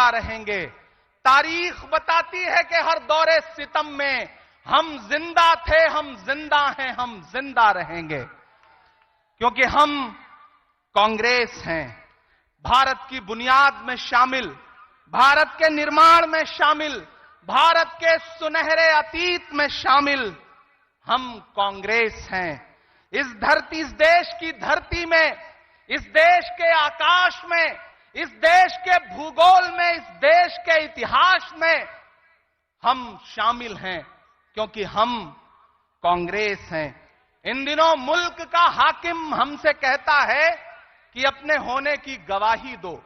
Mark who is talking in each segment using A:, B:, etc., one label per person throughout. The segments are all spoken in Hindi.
A: जिंदा रहेंगे। तारीख बताती है कि हर दौरे सितम में हम जिंदा थे, हम जिंदा हैं, हम जिंदा रहेंगे, क्योंकि हम कांग्रेस हैं। भारत की बुनियाद में शामिल, भारत के निर्माण में शामिल, भारत के सुनहरे अतीत में शामिल हम कांग्रेस हैं। इस देश की धरती में, इस देश के आकाश में, इस देश के भूगोल में, इस देश के इतिहास में हम शामिल हैं, क्योंकि हम कांग्रेस हैं। इन दिनों मुल्क का हाकिम हमसे कहता है कि अपने होने की गवाही दो।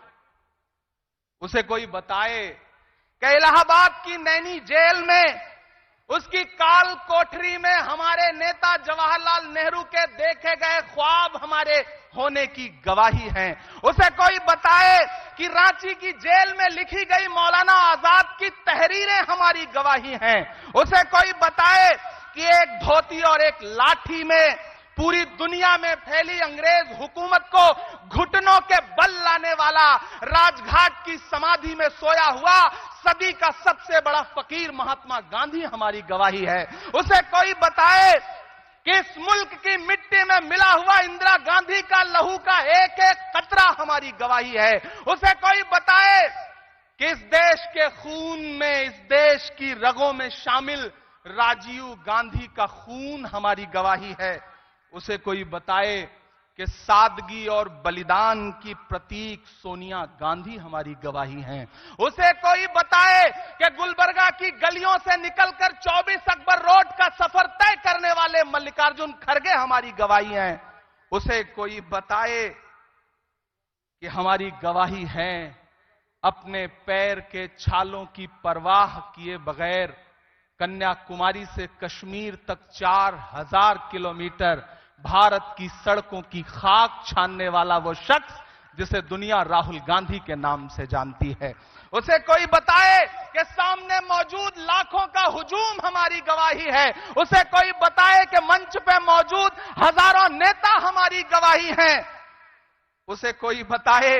A: उसे कोई बताए कि इलाहाबाद की नैनी जेल में, उसकी काल कोठरी में हमारे नेता जवाहरलाल नेहरू के देखे गए ख्वाब हमारे होने की गवाही हैं। उसे कोई बताए कि रांची की जेल में लिखी गई मौलाना आजाद की तहरीरें हमारी गवाही हैं। उसे कोई बताए कि एक धोती और एक लाठी में पूरी दुनिया में फैली अंग्रेज हुकूमत को घुटनों के बल लाने वाला, राजघाट की समाधि में सोया हुआ सदी का सबसे बड़ा फकीर महात्मा गांधी हमारी गवाही है। उसे कोई बताए कि इस मुल्क की मिट्टी में मिला हुआ इंदिरा गांधी का लहू का एक एक कतरा हमारी गवाही है। उसे कोई बताए कि इस देश के खून में, इस देश की रगों में शामिल राजीव गांधी का खून हमारी गवाही है। उसे कोई बताए कि सादगी और बलिदान की प्रतीक सोनिया गांधी हमारी गवाही हैं। उसे कोई बताए कि गुलबर्गा की गलियों से निकलकर 24 अकबर रोड का सफर तय करने वाले मल्लिकार्जुन खड़गे हमारी गवाही हैं। उसे कोई बताए कि हमारी गवाही है अपने पैर के छालों की परवाह किए बगैर कन्याकुमारी से कश्मीर तक 4000 किलोमीटर भारत की सड़कों की खाक छानने वाला वो शख्स जिसे दुनिया राहुल गांधी के नाम से जानती है। उसे कोई बताए कि सामने मौजूद लाखों का हुजूम हमारी गवाही है। उसे कोई बताए कि मंच पे मौजूद हजारों नेता हमारी गवाही हैं। उसे कोई बताए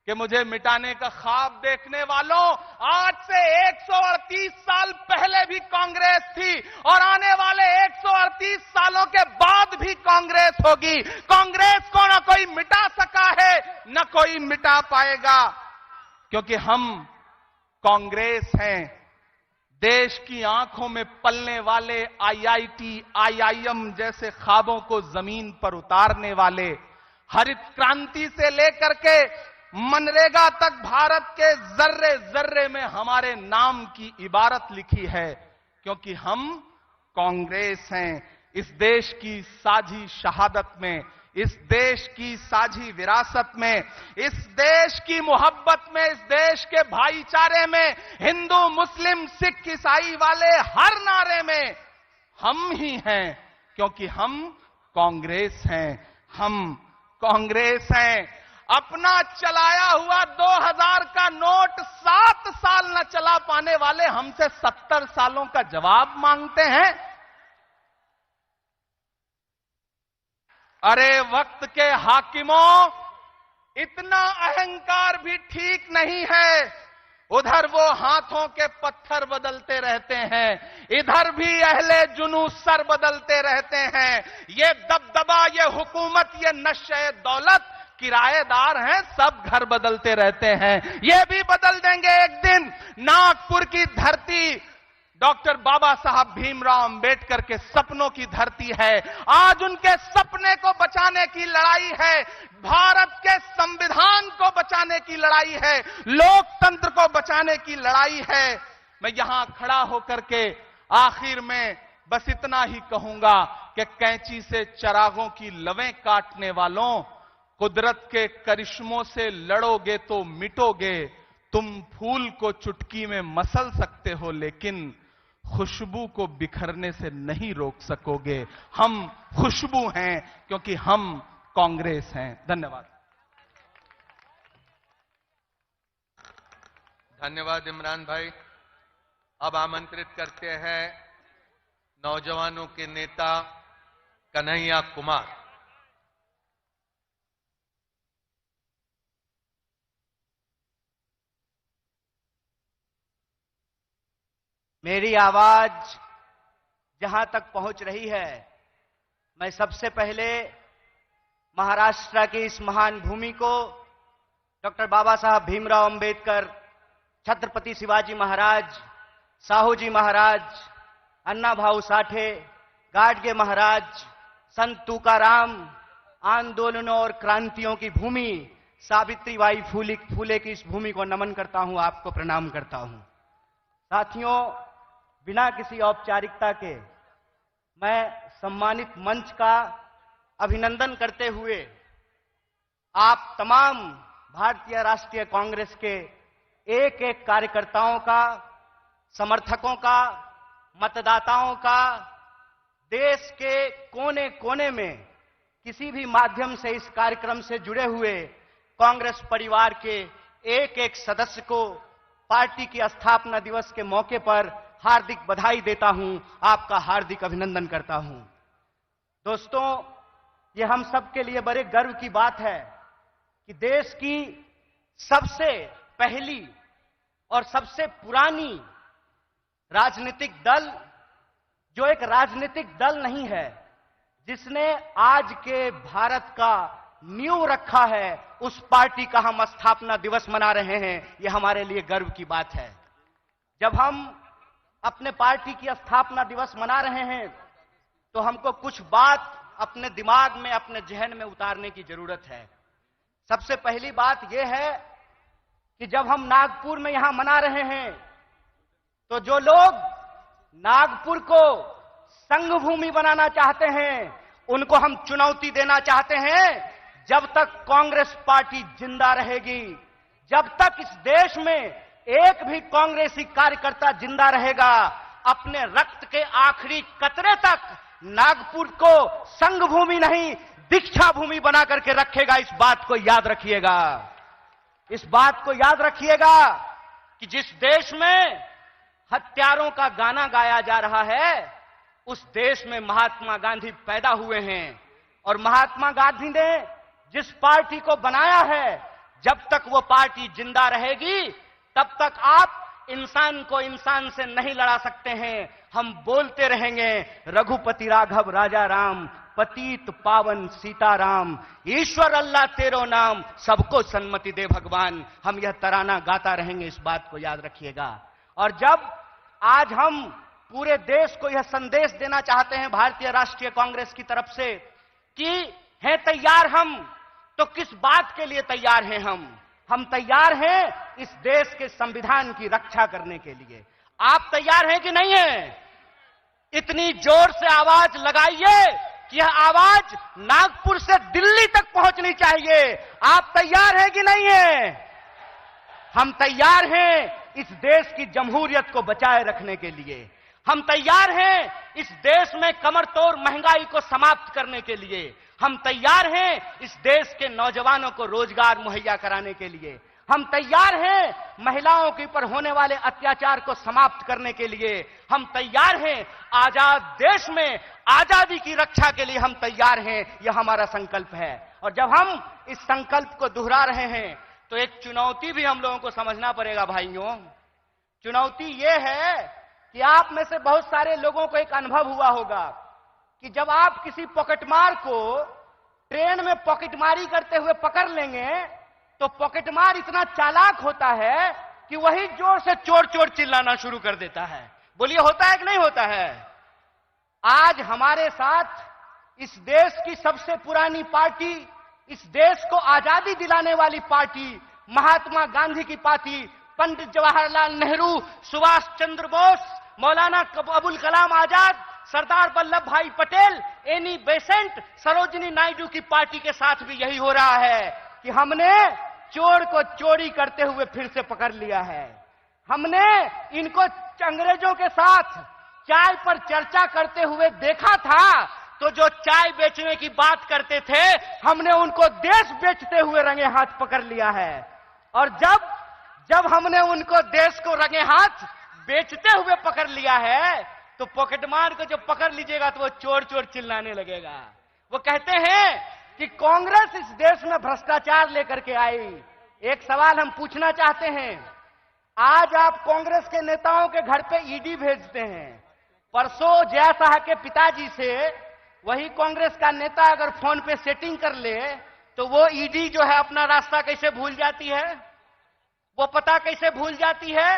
A: कि मुझे मिटाने का ख्वाब देखने वालों, आज से 138 साल पहले भी कांग्रेस थी और आने वाले 138 सालों के बाद भी कांग्रेस होगी। कांग्रेस को न कोई मिटा सका है, न कोई मिटा पाएगा, क्योंकि हम कांग्रेस हैं। देश की आंखों में पलने वाले आईआईटी, आईआईएम जैसे ख्वाबों को जमीन पर उतारने वाले, हरित क्रांति से लेकर के मनरेगा तक भारत के जर्रे जर्रे में हमारे नाम की इबारत लिखी है, क्योंकि हम कांग्रेस हैं। इस देश की साझी शहादत में, इस देश की साझी विरासत में, इस देश की मोहब्बत में, इस देश के भाईचारे में, हिंदू मुस्लिम सिख ईसाई वाले हर नारे में हम ही हैं, क्योंकि हम कांग्रेस हैं। हम कांग्रेस हैं। अपना चलाया हुआ 2000 का नोट 7 साल न चला पाने वाले हमसे 70 सालों का जवाब मांगते हैं। अरे वक्त के हाकिमों, इतना अहंकार भी ठीक नहीं है। उधर वो हाथों के पत्थर बदलते रहते हैं, इधर भी अहले जुनू सर बदलते रहते हैं। ये दबदबा, ये हुकूमत, ये नशे दौलत किराएदार हैं, सब घर बदलते रहते हैं। ये भी बदल देंगे एक दिन। नागपुर की धरती डॉक्टर बाबा साहब भीमराव अंबेडकर के सपनों की धरती है। आज उनके सपने को बचाने की लड़ाई है, भारत के संविधान को बचाने की लड़ाई है, लोकतंत्र को बचाने की लड़ाई है। मैं यहां खड़ा होकर के आखिर में बस इतना ही कहूंगा कि कैंची से चिरागों की लवें काटने वालों, कुदरत के करिश्मों से लड़ोगे तो मिटोगे। तुम फूल को चुटकी में मसल सकते हो, लेकिन खुशबू को बिखरने से नहीं रोक सकोगे। हम खुशबू हैं, क्योंकि हम कांग्रेस हैं। धन्यवाद।
B: धन्यवाद इमरान भाई। अब आमंत्रित करते हैं नौजवानों के नेता कन्हैया कुमार।
C: मेरी आवाज जहां तक पहुंच रही है, मैं सबसे पहले महाराष्ट्र की इस महान भूमि को डॉक्टर बाबा साहब भीमराव अंबेडकर, छत्रपति शिवाजी महाराज, साहूजी महाराज, अन्ना भाऊ साठे, गाडगे महाराज, संत तुकाराम, आंदोलनों और क्रांतियों की भूमि सावित्रीबाई फूले की इस भूमि को नमन करता हूं, आपको प्रणाम करता हूं। साथियों, बिना किसी औपचारिकता के मैं सम्मानित मंच का अभिनंदन करते हुए आप तमाम भारतीय राष्ट्रीय कांग्रेस के एक एक कार्यकर्ताओं का, समर्थकों का, मतदाताओं का, देश के कोने कोने में किसी भी माध्यम से इस कार्यक्रम से जुड़े हुए कांग्रेस परिवार के एक एक सदस्य को पार्टी की स्थापना दिवस के मौके पर हार्दिक बधाई देता हूं, आपका हार्दिक अभिनंदन करता हूं। दोस्तों, ये हम सब के लिए बड़े गर्व की बात है कि देश की सबसे पहली और सबसे पुरानी राजनीतिक दल, जो एक राजनीतिक दल नहीं है, जिसने आज के भारत का नींव रखा है, उस पार्टी का हम स्थापना दिवस मना रहे हैं। यह हमारे लिए गर्व की बात है। जब हम अपने पार्टी की स्थापना दिवस मना रहे हैं तो हमको कुछ बात अपने दिमाग में, अपने जहन में उतारने की जरूरत है। सबसे पहली बात यह है कि जब हम नागपुर में यहां मना रहे हैं तो जो लोग नागपुर को संघ भूमि बनाना चाहते हैं, उनको हम चुनौती देना चाहते हैं, जब तक कांग्रेस पार्टी जिंदा रहेगी, जब तक इस देश में एक भी कांग्रेसी कार्यकर्ता जिंदा रहेगा, अपने रक्त के आखिरी कतरे तक नागपुर को संघ भूमि नहीं, दीक्षा भूमि बना करके रखेगा। इस बात को याद रखिएगा। इस बात को याद रखिएगा कि जिस देश में हत्यारों का गाना गाया जा रहा है, उस देश में महात्मा गांधी पैदा हुए हैं। और महात्मा गांधी ने जिस पार्टी को बनाया है, जब तक वो पार्टी जिंदा रहेगी, तब तक आप इंसान को इंसान से नहीं लड़ा सकते हैं। हम बोलते रहेंगे, रघुपति राघव राजा राम, पतित पावन सीताराम, ईश्वर अल्लाह तेरो नाम, सबको सन्मति दे भगवान। हम यह तराना गाता रहेंगे, इस बात को याद रखिएगा। और जब आज हम पूरे देश को यह संदेश देना चाहते हैं भारतीय राष्ट्रीय कांग्रेस की तरफ से कि हैं तैयार हम, तो किस बात के लिए तैयार हैं हम तैयार हैं इस देश के संविधान की रक्षा करने के लिए। आप तैयार हैं कि नहीं हैं? इतनी जोर से आवाज लगाइए कि यह आवाज नागपुर से दिल्ली तक पहुंचनी चाहिए। आप तैयार हैं कि नहीं हैं? हम तैयार हैं इस देश की जमहूरियत को बचाए रखने के लिए। हम तैयार हैं इस देश में कमरतोड़ महंगाई को समाप्त करने के लिए। हम तैयार हैं इस देश के नौजवानों को रोजगार मुहैया कराने के लिए। हम तैयार हैं महिलाओं के ऊपर होने वाले अत्याचार को समाप्त करने के लिए। हम तैयार हैं आजाद देश में आजादी की रक्षा के लिए। हम तैयार हैं, यह हमारा संकल्प है। और जब हम इस संकल्प को दोहरा रहे हैं तो एक चुनौती भी हम लोगों को समझना पड़ेगा भाइयों। चुनौती यह है कि आप में से बहुत सारे लोगों को एक अनुभव हुआ होगा कि जब आप किसी पॉकेटमार को ट्रेन में पॉकेटमारी करते हुए पकड़ लेंगे तो पॉकेटमार इतना चालाक होता है कि वही जोर से चोर चोर चिल्लाना शुरू कर देता है। बोलिए, होता है कि नहीं होता है? आज हमारे साथ इस देश की सबसे पुरानी पार्टी, इस देश को आजादी दिलाने वाली पार्टी, महात्मा गांधी की पार्टी, पंडित जवाहरलाल नेहरू, सुभाष चंद्र बोस, मौलाना अबुल कलाम आजाद, सरदार वल्लभ भाई पटेल, एनी बेसेंट, सरोजिनी नायडू की पार्टी के साथ भी यही हो रहा है कि हमने चोर को चोरी करते हुए फिर से पकड़ लिया है। हमने इनको अंग्रेजों के साथ चाय पर चर्चा करते हुए देखा था, तो जो चाय बेचने की बात करते थे, हमने उनको देश बेचते हुए रंगे हाथ पकड़ लिया है। और जब हमने उनको देश को रंगे हाथ बेचते हुए पकड़ लिया है, तो पॉकेटमार को जब पकड़ लीजिएगा तो वो चोर चोर चिल्लाने लगेगा। वो कहते हैं कि कांग्रेस इस देश में भ्रष्टाचार लेकर के आई। एक सवाल हम पूछना चाहते हैं आज आप कांग्रेस के नेताओं के घर पे ईडी भेजते हैं। परसों जया शाह के पिताजी से वही कांग्रेस का नेता अगर फोन पे सेटिंग कर ले तो वो ईडी जो है अपना रास्ता कैसे भूल जाती है, वो पता कैसे भूल जाती है।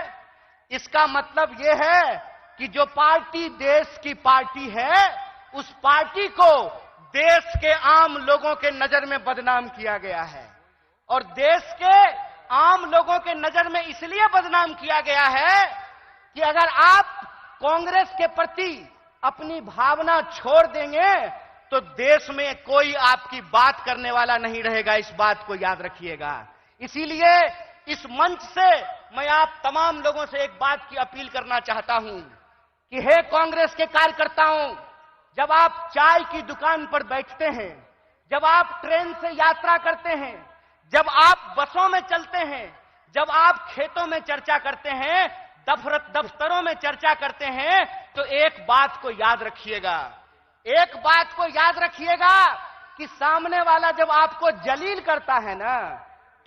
C: इसका मतलब यह है कि जो पार्टी देश की पार्टी है, उस पार्टी को देश के आम लोगों के नजर में बदनाम किया गया है। और देश के आम लोगों के नजर में इसलिए बदनाम किया गया है कि अगर आप कांग्रेस के प्रति अपनी भावना छोड़ देंगे तो देश में कोई आपकी बात करने वाला नहीं रहेगा। इस बात को याद रखिएगा। इसीलिए इस मंच से मैं आप तमाम लोगों से एक बात की अपील करना चाहता हूं कि हे कांग्रेस के कार्यकर्ताओं, जब आप चाय की दुकान पर बैठते हैं, जब आप ट्रेन से यात्रा करते हैं, जब आप बसों में चलते हैं, जब आप खेतों में चर्चा करते हैं, दफ्तरों में चर्चा करते हैं, तो एक बात को याद रखिएगा, एक बात को याद रखिएगा कि सामने वाला जब आपको जलील करता है ना,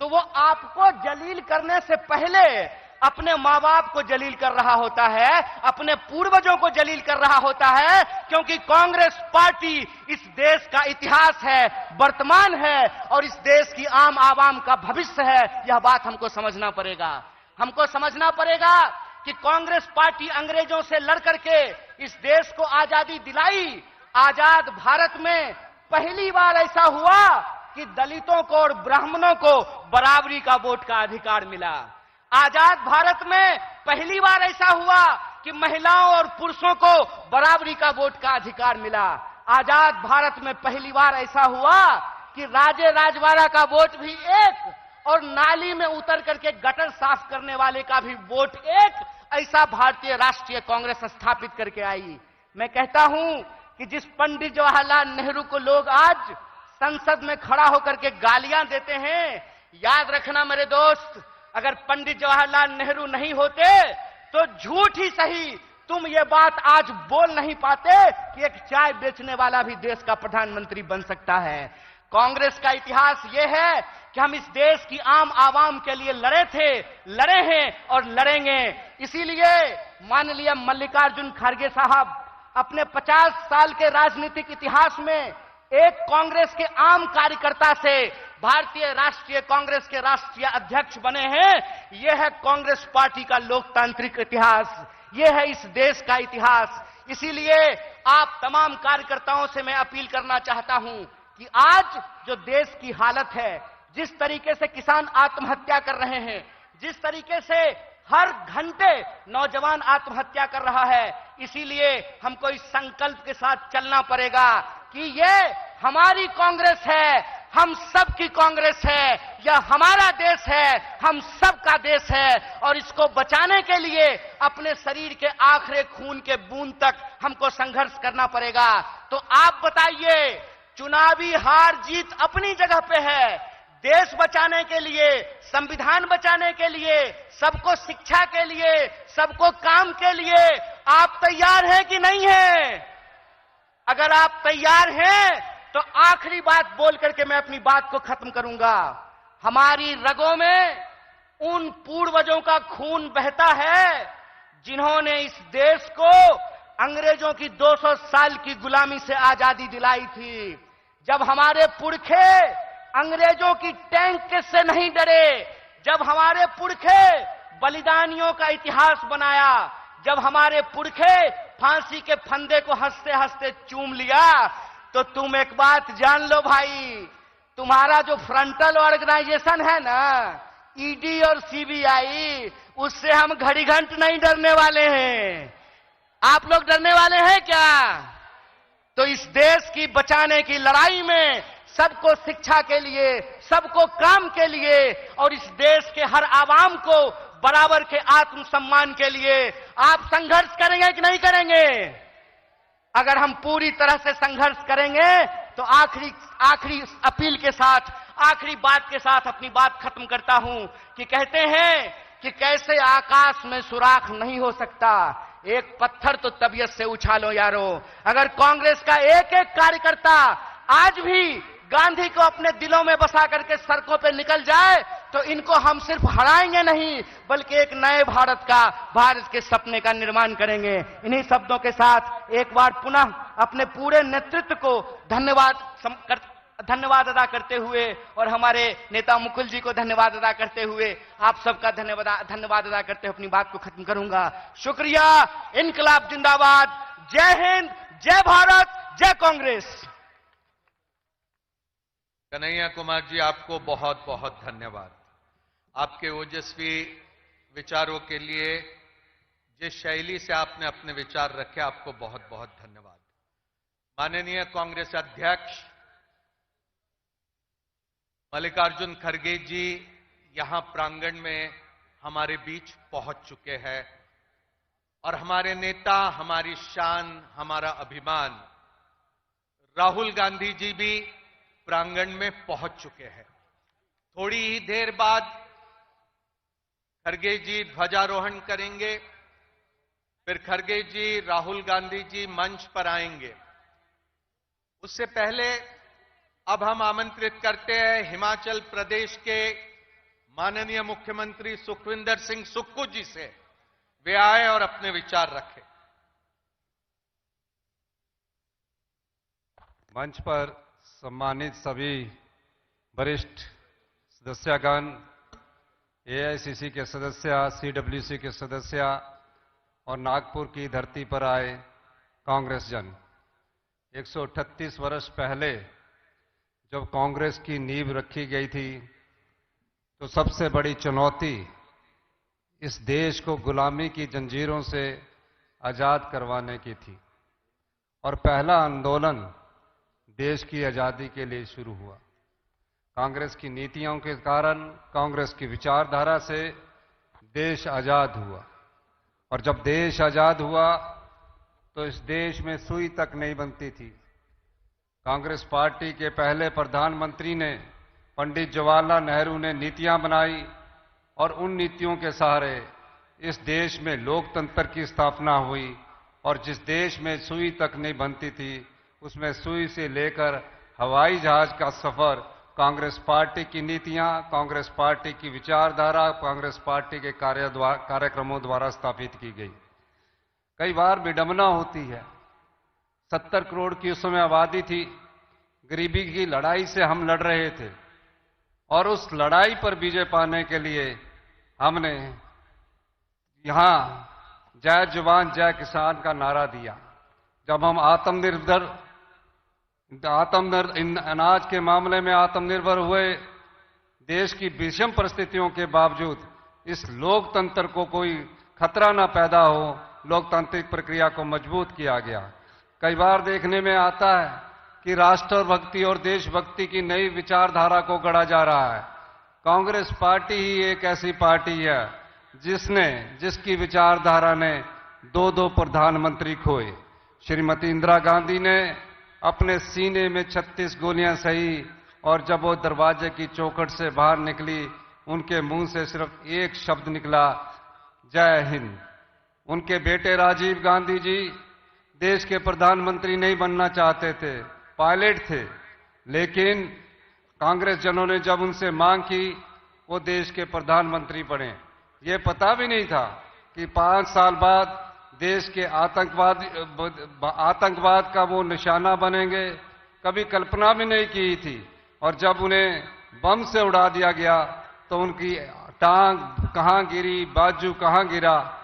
C: तो वो आपको जलील करने से पहले अपने मां बाप को जलील कर रहा होता है, अपने पूर्वजों को जलील कर रहा होता है। क्योंकि कांग्रेस पार्टी इस देश का इतिहास है, वर्तमान है और इस देश की आम आवाम का भविष्य है। यह बात हमको समझना पड़ेगा। हमको समझना पड़ेगा कि कांग्रेस पार्टी अंग्रेजों से लड़ करके इस देश को आजादी दिलाई। आजाद भारत में पहली बार ऐसा हुआ कि दलितों को और ब्राह्मणों को बराबरी का वोट का अधिकार मिला। आजाद भारत में पहली बार ऐसा हुआ कि महिलाओं और पुरुषों को बराबरी का वोट का अधिकार मिला। आजाद भारत में पहली बार ऐसा हुआ कि राजे राजवाड़ा का वोट भी एक और नाली में उतर करके गटर साफ करने वाले का भी वोट एक, ऐसा भारतीय राष्ट्रीय कांग्रेस स्थापित करके आई। मैं कहता हूं कि जिस पंडित जवाहरलाल नेहरू को लोग आज संसद में खड़ा होकर के गालियां देते हैं, याद रखना मेरे दोस्त, अगर पंडित जवाहरलाल नेहरू नहीं होते तो झूठ ही सही तुम ये बात आज बोल नहीं पाते कि एक चाय बेचने वाला भी देश का प्रधानमंत्री बन सकता है। कांग्रेस का इतिहास यह है कि हम इस देश की आम आवाम के लिए लड़े थे, लड़े हैं और लड़ेंगे। इसीलिए माननीय मल्लिकार्जुन खड़गे साहब अपने 50 साल के राजनीतिक इतिहास में एक कांग्रेस के आम कार्यकर्ता से भारतीय राष्ट्रीय कांग्रेस के राष्ट्रीय अध्यक्ष बने हैं। यह है कांग्रेस पार्टी का लोकतांत्रिक इतिहास, यह है इस देश का इतिहास। इसीलिए आप तमाम कार्यकर्ताओं से मैं अपील करना चाहता हूं कि आज जो देश की हालत है, जिस तरीके से किसान आत्महत्या कर रहे हैं, जिस तरीके से हर घंटे नौजवान आत्महत्या कर रहा है, इसीलिए हमको इस संकल्प के साथ चलना पड़ेगा कि ये हमारी कांग्रेस है, हम सब की कांग्रेस है, यह हमारा देश है, हम सब का देश है और इसको बचाने के लिए अपने शरीर के आखिरी खून के बूंद तक हमको संघर्ष करना पड़ेगा। तो आप बताइए, चुनावी हार जीत अपनी जगह पे है, देश बचाने के लिए, संविधान बचाने के लिए, सबको शिक्षा के लिए, सबको काम के लिए आप तैयार हैं कि नहीं हैं? अगर आप तैयार हैं तो आखिरी बात बोल करके मैं अपनी बात को खत्म करूंगा। हमारी रगों में उन पूर्वजों का खून बहता है जिन्होंने इस देश को अंग्रेजों की 200 साल की गुलामी से आजादी दिलाई थी। जब हमारे पुरखे अंग्रेजों की टैंक से नहीं डरे, जब हमारे पुरखे बलिदानियों का इतिहास बनाया, जब हमारे पुरखे फांसी के फंदे को हंसते हंसते चूम लिया, तो तुम एक बात जान लो भाई, तुम्हारा जो फ्रंटल ऑर्गेनाइजेशन है ना, ईडी और सीबीआई, उससे हम घड़ी घंट नहीं डरने वाले हैं। आप लोग डरने वाले हैं क्या? तो इस देश की बचाने की लड़ाई में सबको शिक्षा के लिए, सबको काम के लिए और इस देश के हर आवाम को बराबर के आत्मसम्मान के लिए आप संघर्ष करेंगे कि नहीं करेंगे? अगर हम पूरी तरह से संघर्ष करेंगे तो आखिरी अपील के साथ, आखिरी बात के साथ अपनी बात खत्म करता हूं कि कहते हैं कि कैसे आकाश में सुराख नहीं हो सकता, एक पत्थर तो तबीयत से उछालो यारो। अगर कांग्रेस का एक एक कार्यकर्ता आज भी गांधी को अपने दिलों में बसा करके सड़कों पे निकल जाए तो इनको हम सिर्फ हराएंगे नहीं, बल्कि एक नए भारत का, भारत के सपने का निर्माण करेंगे। इन्हीं शब्दों के साथ एक बार पुनः अपने पूरे नेतृत्व को धन्यवाद अदा करते हुए और हमारे नेता मुकुल जी को धन्यवाद अदा करते हुए आप सबका धन्यवाद अदा करते हुए अपनी बात को खत्म करूंगा। शुक्रिया। इनकलाब जिंदाबाद। जय हिंद, जय भारत, जय कांग्रेस।
B: कन्हैया कुमार जी, आपको बहुत बहुत धन्यवाद। आपके ओजस्वी विचारों के लिए, जिस शैली से आपने अपने विचार रखे, आपको बहुत बहुत धन्यवाद। माननीय कांग्रेस अध्यक्ष मल्लिकार्जुन खड़गे जी यहां प्रांगण में हमारे बीच पहुंच चुके हैं और हमारे नेता, हमारी शान, हमारा अभिमान राहुल गांधी जी भी प्रांगण में पहुंच चुके हैं। थोड़ी ही देर बाद खड़गे जी ध्वजारोहण करेंगे, फिर खड़गे जी, राहुल गांधी जी मंच पर आएंगे। उससे पहले अब हम आमंत्रित करते हैं हिमाचल प्रदेश के माननीय मुख्यमंत्री सुखविंदर सिंह सुक्खू जी से, वे आए और अपने विचार रखें।
D: मंच पर सम्मानित सभी वरिष्ठ सदस्यगण, एआईसीसी के सदस्य, सीडब्ल्यूसी के सदस्य और नागपुर की धरती पर आए कांग्रेस जन। 138 वर्ष पहले जब कांग्रेस की नींव रखी गई थी तो सबसे बड़ी चुनौती इस देश को गुलामी की जंजीरों से आजाद करवाने की थी और पहला आंदोलन देश की आजादी के लिए शुरू हुआ। कांग्रेस की नीतियों के कारण, कांग्रेस की विचारधारा से देश आजाद हुआ और जब देश आजाद हुआ तो इस देश में सुई तक नहीं बनती थी। कांग्रेस पार्टी के पहले प्रधानमंत्री ने, पंडित जवाहरलाल नेहरू ने नीतियां बनाई और उन नीतियों के सहारे इस देश में लोकतंत्र की स्थापना हुई और जिस देश में सुई तक नहीं बनती थी उसमें सुई से लेकर हवाई जहाज का सफर कांग्रेस पार्टी की नीतियां, कांग्रेस पार्टी की विचारधारा, कांग्रेस पार्टी के कार्यक्रमों द्वारा स्थापित की गई। कई बार विडंबना होती है, 70 करोड़ की उस समय आबादी थी, गरीबी की लड़ाई से हम लड़ रहे थे और उस लड़ाई पर विजय पाने के लिए हमने यहां जय जवान जय किसान का नारा दिया। जब हम अनाज के मामले में आत्मनिर्भर हुए, देश की विषम परिस्थितियों के बावजूद इस लोकतंत्र को कोई खतरा न पैदा हो, लोकतांत्रिक प्रक्रिया को मजबूत किया गया। कई बार देखने में आता है कि राष्ट्रभक्ति और देशभक्ति की नई विचारधारा को गढ़ा जा रहा है। कांग्रेस पार्टी ही एक ऐसी पार्टी है जिसकी विचारधारा ने दो प्रधानमंत्री खोए। श्रीमती इंदिरा गांधी ने अपने सीने में 36 गोलियां सही और जब वो दरवाजे की चौखट से बाहर निकली, उनके मुंह से सिर्फ एक शब्द निकला, जय हिंद। उनके बेटे राजीव गांधी जी देश के प्रधानमंत्री नहीं बनना चाहते थे, पायलट थे, लेकिन कांग्रेस जनों ने जब उनसे मांग की वो देश के प्रधानमंत्री बने। ये पता भी नहीं था कि 5 साल बाद देश के आतंकवाद का वो निशाना बनेंगे, कभी कल्पना भी नहीं की थी। और जब उन्हें बम से उड़ा दिया गया तो उनकी टांग कहां गिरी, बाजू कहां गिरा।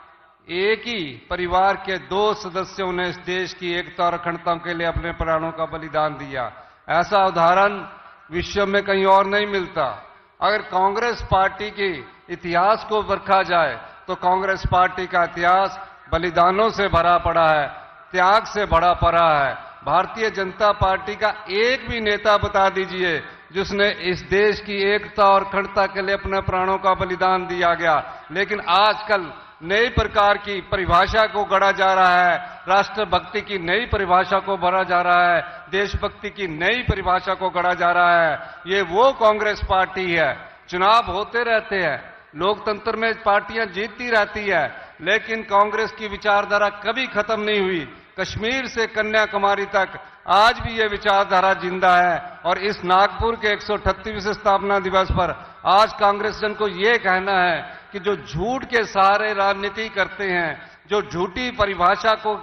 D: एक ही परिवार के 2 सदस्यों ने इस देश की एकता और अखंडता के लिए अपने प्राणों का बलिदान दिया। ऐसा उदाहरण विश्व में कहीं और नहीं मिलता। अगर कांग्रेस पार्टी के इतिहास को परखा जाए तो कांग्रेस पार्टी का इतिहास बलिदानों से भरा पड़ा है, त्याग से भरा पड़ा है। भारतीय जनता पार्टी का एक भी नेता बता दीजिए जिसने इस देश की एकता और अखंडता के लिए अपने प्राणों का बलिदान दिया गया। लेकिन आजकल नई प्रकार की परिभाषा को गढ़ा जा रहा है, राष्ट्रभक्ति की नई परिभाषा को भरा जा रहा है, देशभक्ति की नई परिभाषा को गढ़ा जा रहा है। ये वो कांग्रेस पार्टी है। चुनाव होते रहते हैं, लोकतंत्र में पार्टियां जीतती रहती है, लेकिन कांग्रेस की विचारधारा कभी खत्म नहीं हुई। कश्मीर से कन्याकुमारी तक आज भी ये विचारधारा जिंदा है। और इस नागपुर के 138वें स्थापना दिवस पर आज कांग्रेस जन को ये कहना है कि जो झूठ के सहारे राजनीति करते हैं, जो झूठी परिभाषा को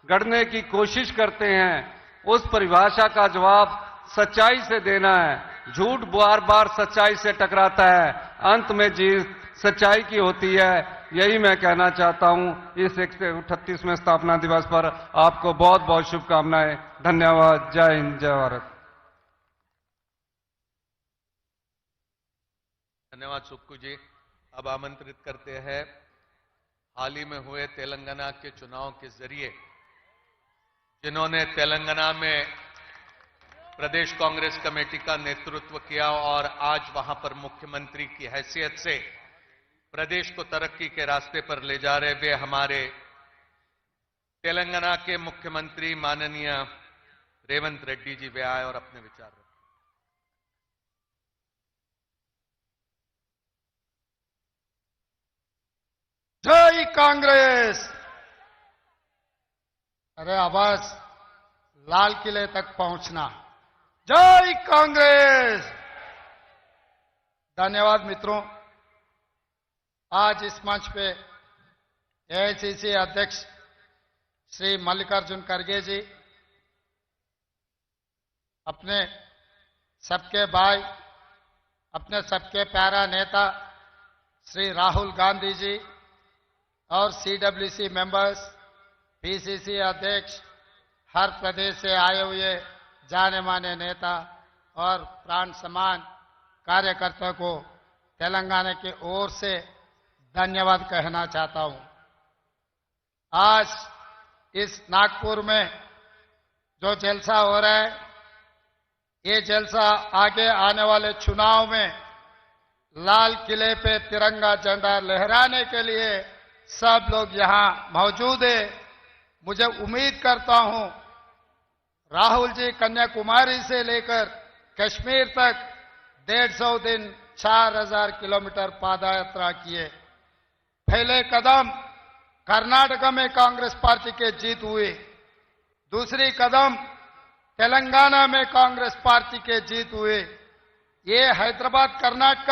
D: गढ़ने की कोशिश करते हैं, उस परिभाषा का जवाब सच्चाई से देना है। झूठ बार बार सच्चाई से टकराता है, अंत में जीत सच्चाई की होती है। यही मैं कहना चाहता हूं। इस 138वें स्थापना दिवस पर आपको बहुत बहुत शुभकामनाएं। धन्यवाद। जय हिंद, जय भारत।
B: धन्यवाद सुक्कू जी। अब आमंत्रित करते हैं हाल ही में हुए तेलंगाना के चुनाव के जरिए जिन्होंने तेलंगाना में प्रदेश कांग्रेस कमेटी का नेतृत्व किया और आज वहां पर मुख्यमंत्री की हैसियत से प्रदेश को तरक्की के रास्ते पर ले जा रहे वे हमारे तेलंगाना के मुख्यमंत्री माननीय रेवंत रेड्डी जी वे आए और अपने विचार रखें।
E: जय कांग्रेस। अरे आवाज लाल किले तक पहुंचना। जय कांग्रेस। धन्यवाद मित्रों। आज इस मंच पे एआईसीसी अध्यक्ष श्री मल्लिकार्जुन खड़गे जी, अपने सबके भाई, अपने सबके प्यारा नेता श्री राहुल गांधी जी और सीडब्ल्यूसी मेंबर्स, पीसीसी अध्यक्ष, हर प्रदेश से आए हुए जाने माने नेता और प्राण समान कार्यकर्ता को तेलंगाना की ओर से धन्यवाद कहना चाहता हूं। आज इस नागपुर में जो जलसा हो रहा है, ये जलसा आगे आने वाले चुनाव में लाल किले पे तिरंगा झंडा लहराने के लिए सब लोग यहां मौजूद है। मुझे उम्मीद करता हूं राहुल जी कन्याकुमारी से लेकर कश्मीर तक 150 दिन 4000 किलोमीटर पादयात्रा किए। पहले कदम कर्नाटक में कांग्रेस पार्टी के जीत हुई, दूसरी कदम तेलंगाना में कांग्रेस पार्टी के जीत हुए। ये हैदराबाद कर्नाटक,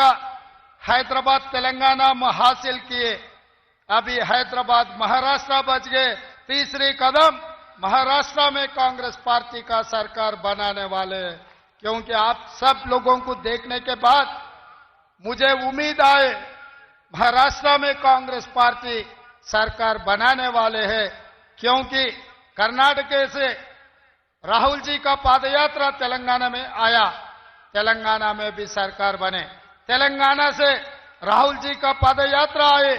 E: हैदराबाद तेलंगाना में हासिल किए। अभी हैदराबाद महाराष्ट्र बच गए। तीसरी कदम महाराष्ट्र में कांग्रेस पार्टी का सरकार बनाने वाले हैं। क्योंकि आप सब लोगों को देखने के बाद मुझे उम्मीद आए महाराष्ट्र में कांग्रेस पार्टी सरकार बनाने वाले हैं। क्योंकि कर्नाटक से राहुल जी का पादयात्रा तेलंगाना में आया, तेलंगाना में भी सरकार बने। तेलंगाना से राहुल जी का पादयात्रा आए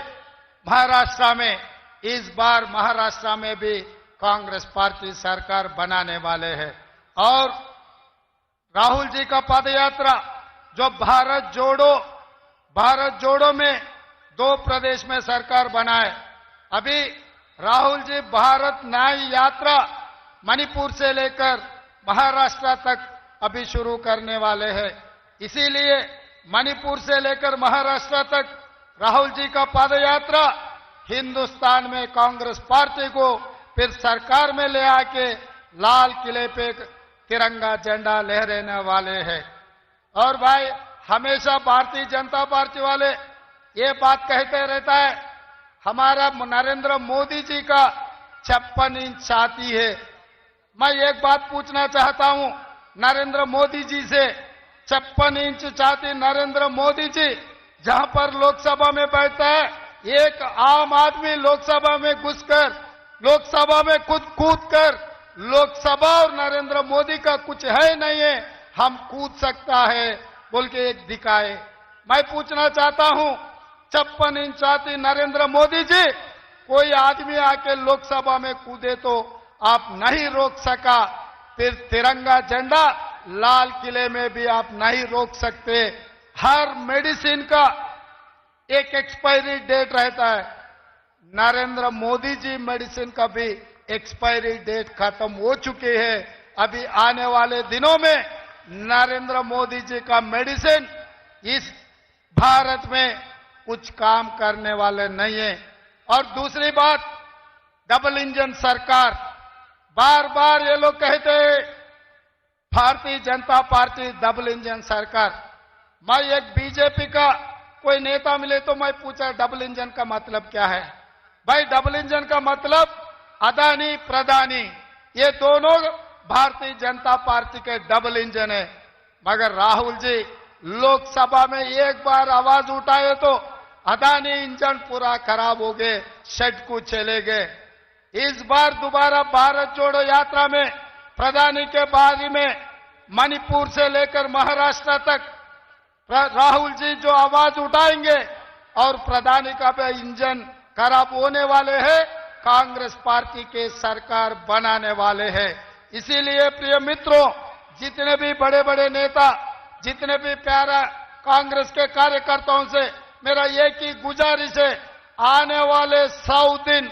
E: महाराष्ट्र में। इस बार महाराष्ट्र में भी कांग्रेस पार्टी सरकार बनाने वाले हैं। और राहुल जी का पदयात्रा जो भारत जोड़ो में 2 प्रदेश में सरकार बनाए। अभी राहुल जी भारत न्याय यात्रा मणिपुर से लेकर महाराष्ट्र तक अभी शुरू करने वाले हैं। इसीलिए मणिपुर से लेकर महाराष्ट्र तक राहुल जी का पदयात्रा हिंदुस्तान में कांग्रेस पार्टी को फिर सरकार में ले आके लाल किले पे तिरंगा झंडा लहराने वाले हैं। और भाई हमेशा भारतीय जनता पार्टी वाले ये बात कहते रहता है, हमारा नरेंद्र मोदी जी का 56 इंच छाती है। मैं एक बात पूछना चाहता हूं नरेंद्र मोदी जी से, 56 इंच छाती नरेंद्र मोदी जी जहां पर लोकसभा में बैठता है, एक आम आदमी लोकसभा में घुसकर लोकसभा में कूद कर लोकसभा और नरेंद्र मोदी का कुछ है नहीं है, हम कूद सकता है बोल के एक दिखाए। मैं पूछना चाहता हूं 56 इंच छाती नरेंद्र मोदी जी, कोई आदमी आके लोकसभा में कूदे तो आप नहीं रोक सका, फिर तिरंगा झंडा लाल किले में भी आप नहीं रोक सकते। हर मेडिसिन का एक एक्सपायरी डेट रहता है, नरेंद्र मोदी जी मेडिसिन का भी एक्सपायरी डेट खत्म हो चुकी है। अभी आने वाले दिनों में नरेंद्र मोदी जी का मेडिसिन इस भारत में कुछ काम करने वाले नहीं है। और दूसरी बात, डबल इंजन सरकार, बार बार ये लोग कहते Bharatiya Janata party double engine सरकार। मैं एक बीजेपी का कोई नेता मिले तो मैं पूछा डबल इंजन का मतलब क्या है। भाई डबल इंजन का मतलब अदानी प्रधानी, ये दोनों भारतीय जनता पार्टी के डबल इंजन है। मगर राहुल जी लोकसभा में एक बार आवाज उठाए तो अदानी इंजन पूरा खराब हो गए, शेड को चले गए। इस बार दोबारा भारत जोड़ो यात्रा में प्रधानी के बारे में मणिपुर से लेकर महाराष्ट्र तक राहुल जी जो आवाज उठाएंगे और प्रधानी का भी इंजन खराब होने वाले हैं, कांग्रेस पार्टी के सरकार बनाने वाले हैं। इसीलिए प्रिय मित्रों, जितने भी बड़े बड़े नेता, जितने भी प्यारा कांग्रेस के कार्यकर्ताओं से मेरा एक ही गुजारिश है, आने वाले 100 दिन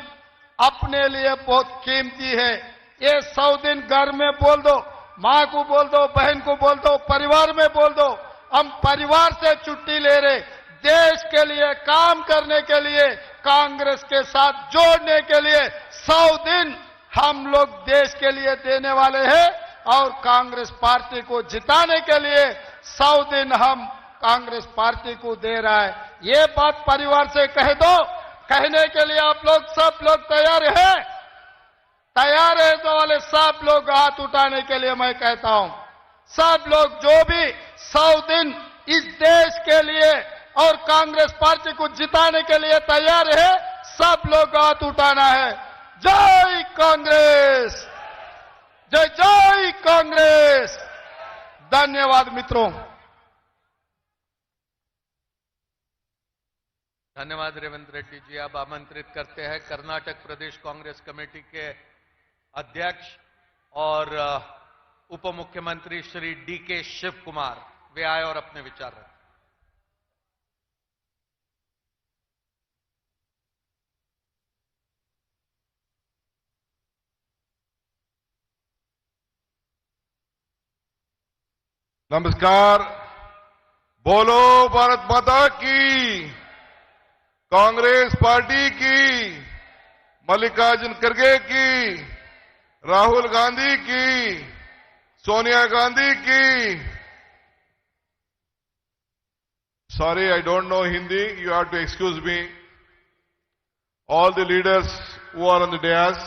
E: अपने लिए बहुत कीमती है। ये 100 दिन घर में बोल दो, मां को बोल दो, बहन को बोल दो, परिवार में बोल दो, हम परिवार से छुट्टी ले रहे, देश के लिए काम करने के लिए, कांग्रेस के साथ जोड़ने के लिए 100 दिन हम लोग देश के लिए देने वाले हैं और कांग्रेस पार्टी को जिताने के लिए 100 दिन हम कांग्रेस पार्टी को दे रहा है। ये बात परिवार से कह दो। कहने के लिए आप लोग सब लोग तैयार हैं? तैयार है तो वाले सब लोग हाथ उठाने के लिए मैं कहता हूं। सब लोग जो भी 100 दिन इस देश के लिए और कांग्रेस पार्टी को जिताने के लिए तैयार है, सब लोग हाथ उठाना है। जय कांग्रेस, जय जय कांग्रेस। धन्यवाद मित्रों।
B: धन्यवाद रेवंत रेड्डी जी। अब आमंत्रित करते हैं कर्नाटक प्रदेश कांग्रेस कमेटी के अध्यक्ष और उप मुख्यमंत्री श्री डीके शिव कुमार, वे आए और अपने विचार रखें।
F: नमस्कार। बोलो भारत माता की, कांग्रेस पार्टी की, मल्लिकार्जुन खड़गे की, राहुल गांधी की, सोनिया गांधी की। Sorry, I don't know Hindi. You have to excuse me. All the leaders who are on the dais,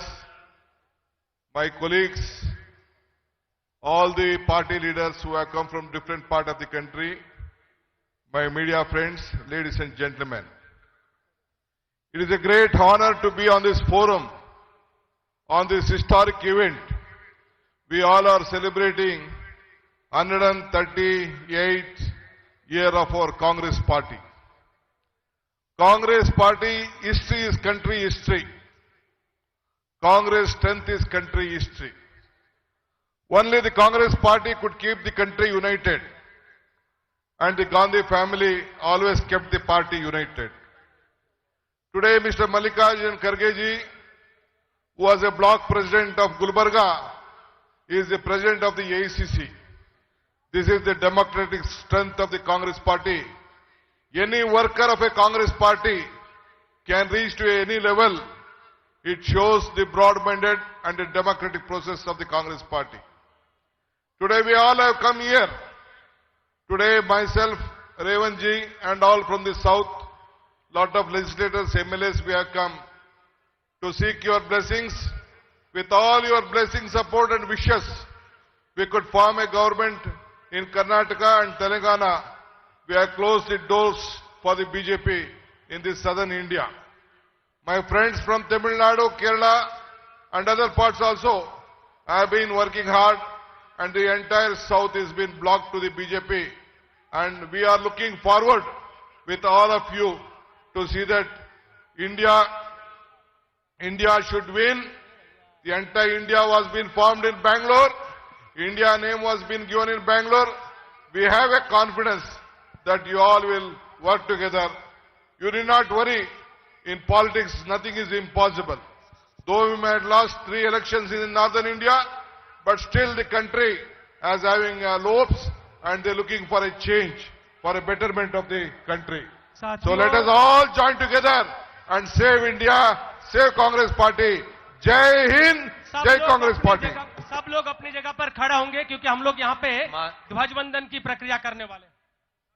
F: my colleagues, all the party leaders who have come from different part of the country, my media friends, ladies and gentlemen. It is a great honor to be on this forum, on this historic event. We all are celebrating 138th year of our Congress party. Congress party history is country history. Congress strength is country history. Only the Congress party could keep the country united, and the Gandhi family always kept the party united. Today, Mr. Mallikarjun Kharge ji, who was a block president of Gulbarga, is the president of the AICC. This is the democratic strength of the Congress party. Any worker of a Congress party can reach to any level. It shows the broad-minded and the democratic process of the Congress party. Today we all have come here. Today myself, Revan ji, and all from the south, lot of legislators, MLAs, we have come to seek your blessings. With all your blessings, support and wishes, we could form a government in Karnataka and Telangana. We have closed the doors for the BJP in the southern India. My friends from Tamil Nadu, Kerala and other parts also have been working hard, and the entire south has been blocked to the BJP. And we are looking forward with all of you to see that India should win. The entire India was being formed in Bangalore. India name was being given in Bangalore. We have a confidence that you all will work together. You need not worry. In politics, nothing is impossible. Though we may have lost 3 elections in northern India, but still the country is having lopes, and they're looking for a change, for a betterment of the country. So let us all join together and save India, save Congress Party. जय हिंद,
G: सब
F: जय
G: लोग
F: कांग्रेस
G: अपनी
F: पार्टी।
G: सब लोग अपनी जगह पर खड़ा होंगे क्योंकि हम लोग यहाँ पे
B: मा-
G: ध्वजवंदन की प्रक्रिया करने वाले हैं।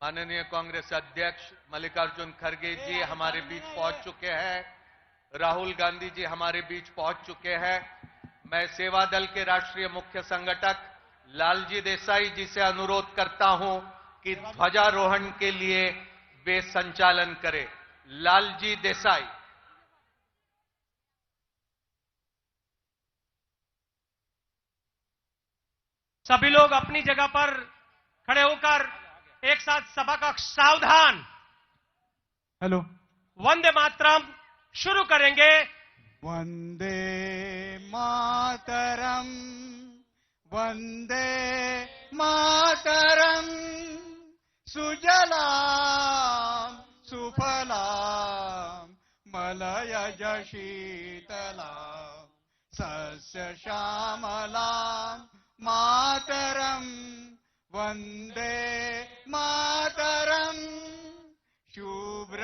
B: माननीय कांग्रेस अध्यक्ष मल्लिकार्जुन खड़गे जी हमारे बीच पहुंच चुके हैं। राहुल गांधी जी हमारे बीच पहुंच चुके हैं। मैं सेवा दल के राष्ट्रीय मुख्य संगठक लालजी देसाई जी से अनुरोध करता हूं कि ध्वजारोहण के लिए वे संचालन करें। लालजी देसाई।
G: सभी लोग अपनी जगह पर खड़े होकर एक साथ सभा का सावधान हेलो वंदे मातरम शुरू करेंगे।
C: वंदे मातरम, वंदे मातरम, सुजलाम सुफलाम मलयज शीतलाम सस्य श्यामलाम मातरम, वंदे मातरम, शुभ्र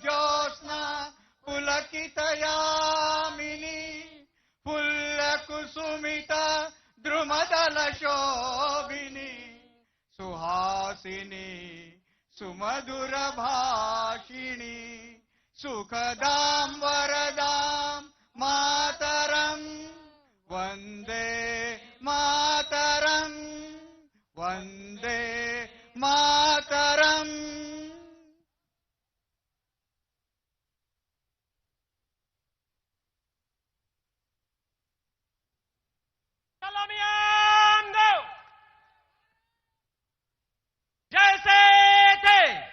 C: ज्योत्स्ना पुलकितयामिनी फुल्लकुसुमिता द्रुमदल शोभिनी सुहासिनी सुमधुर भाषिणी सुखदां वरदां मातरं, वंदे मातरं, वंदे मातरं।
G: सलामियां दो। जैसे थे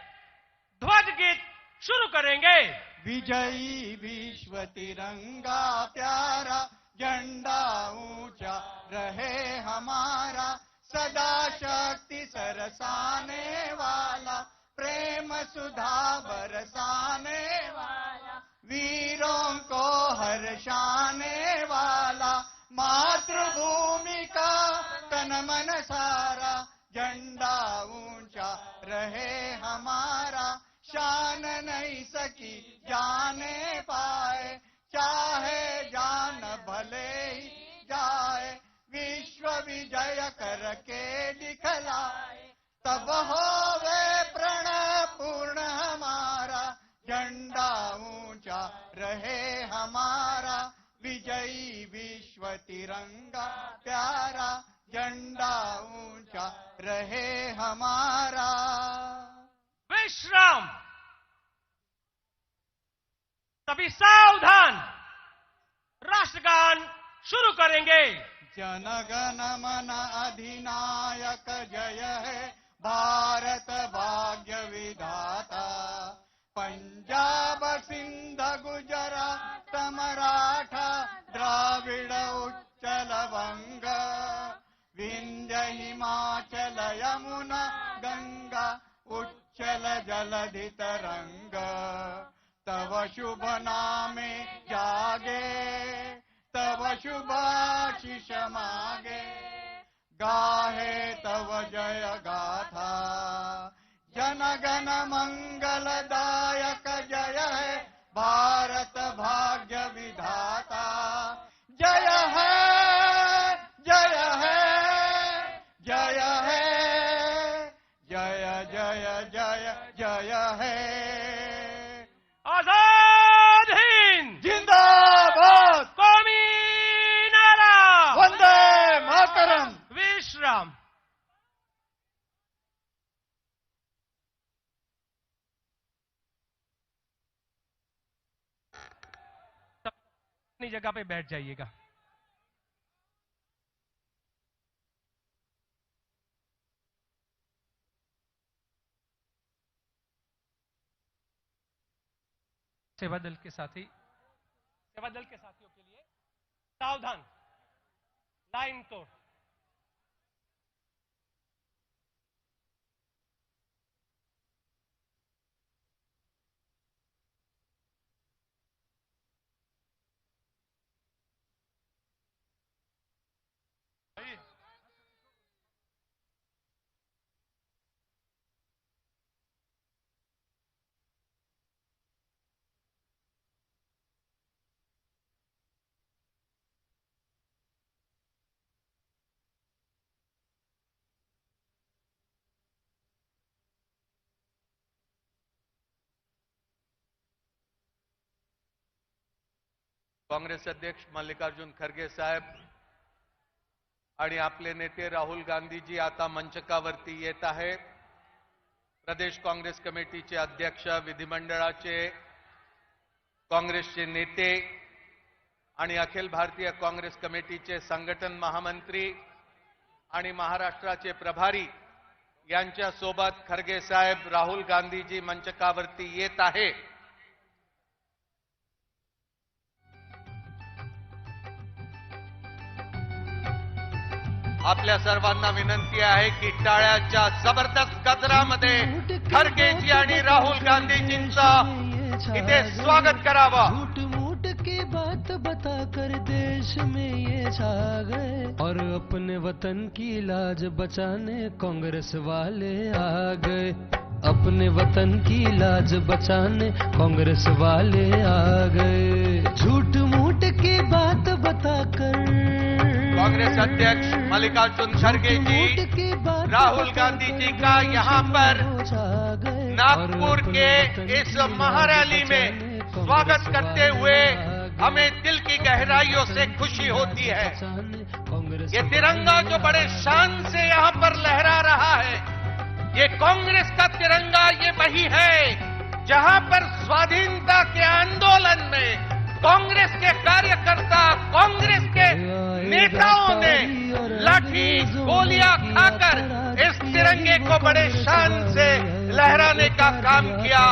G: ध्वज गीत शुरू करेंगे।
C: विजयी विश्व तिरंगा प्यारा झंडा ऊंचा रहे हमारा, सदा शक्ति सरसाने वाला प्रेम सुधा बरसाने वाला, वीरों को हर्षाने वाला मातृभूमि का तन मन सारा, झंडा ऊंचा रहे हमारा, शान नहीं सकी जाने पाए, चाहे जान भले ही जाए, विश्व विजय करके दिखलाए, तब होवे प्रण पूर्ण हमारा, झंडा ऊंचा रहे हमारा, विजयी विश्व तिरंगा प्यारा, झंडा ऊंचा रहे हमारा।
G: विश्राम। सभी सावधान। राष्ट्रगान शुरू करेंगे।
C: जनगण मन अधिनायक जय है, भारत भाग्य विधाता, पंजाब सिंध गुजरात मराठा द्राविड़ उच्चल वंग, विंध्य हिमाचल यमुना गंगा उच्चल जलधि तरंग, तव शुभ नामे जागे, तव शुभाशिष मागे, गाहे तव जय गाथा, जनगण मंगलदायक जय है, भारत भाग्य विधाता, जय है जय है जय है, जय जय जय जय है।
G: आजाद हिंद
C: जिंदाबाद,
G: कौमी नारा,
C: वंदे मातरम।
G: विश्राम। अपनी जगह पे बैठ जाइएगा। सेवा दल के साथियों के लिए सावधान। लाइन तोड़।
B: काँग्रेस अध्यक्ष मल्लिकार्जुन खरगे साहेब आणि आपले नेते राहुल गांधीजी आता मंचकावरती येत आहे. प्रदेश काँग्रेस कमिटीचे अध्यक्ष, विधिमंडळाचे काँग्रेसचे नेते आणि अखिल भारतीय काँग्रेस कमिटीचे संघटन महामंत्री आणि महाराष्ट्राचे प्रभारी यांच्यासोबत खरगे साहेब, राहुल गांधीजी मंचकावरती येत आहे. आपल्या सर्वांना विनंती आहे की टाळ्याच्या जबरदस्त गजरामध्ये खरगेजी आणि राहुल गांधीजींचं इथे स्वागत करावं.
H: झूठ मूठ की बात बताकर देश में ये छा गए और अपने वतन की लाज बचाने कांग्रेस वाले आ गए. अपने वतन की लाज बचाने कांग्रेस वाले आ गए. झूठ मूठ की बात बताकर
B: कांग्रेस अध्यक्ष मल्लिकार्जुन खरगे जी राहुल गांधी जी का यहां पर नागपुर के इस महारैली में स्वागत करते हुए हमें दिल की गहराइयों से खुशी होती है. ये तिरंगा जो बड़े शान से यहां पर लहरा रहा है, ये कांग्रेस का तिरंगा, ये वही है जहां पर स्वाधीनता के आंदोलन में कांग्रेस के कार्यकर्ता, कांग्रेस के नेताओं ने लाठी गोलियां खाकर इस तिरंगे को बड़े शान से लहराने का काम किया.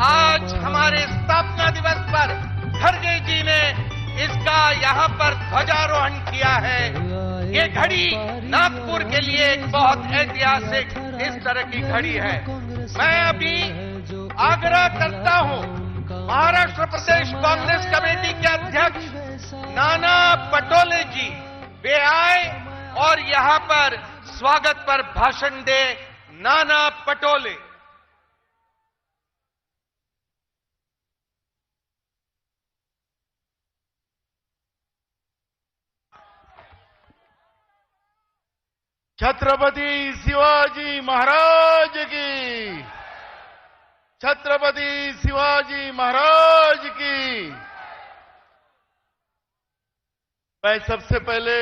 B: आज हमारे स्थापना दिवस पर खरगे जी ने इसका यहां पर ध्वजारोहण किया है. ये घड़ी नागपुर के लिए एक बहुत ऐतिहासिक इस तरह की घड़ी है. मैं अभी आग्रह करता हूं महाराष्ट्र प्रदेश कांग्रेस कमेटी के अध्यक्ष नाना पटोले जी, वे आए और यहां पर स्वागत पर भाषण दे. नाना पटोले.
F: छत्रपति शिवाजी महाराज की, छत्रपति शिवाजी महाराज की. मैं सबसे पहले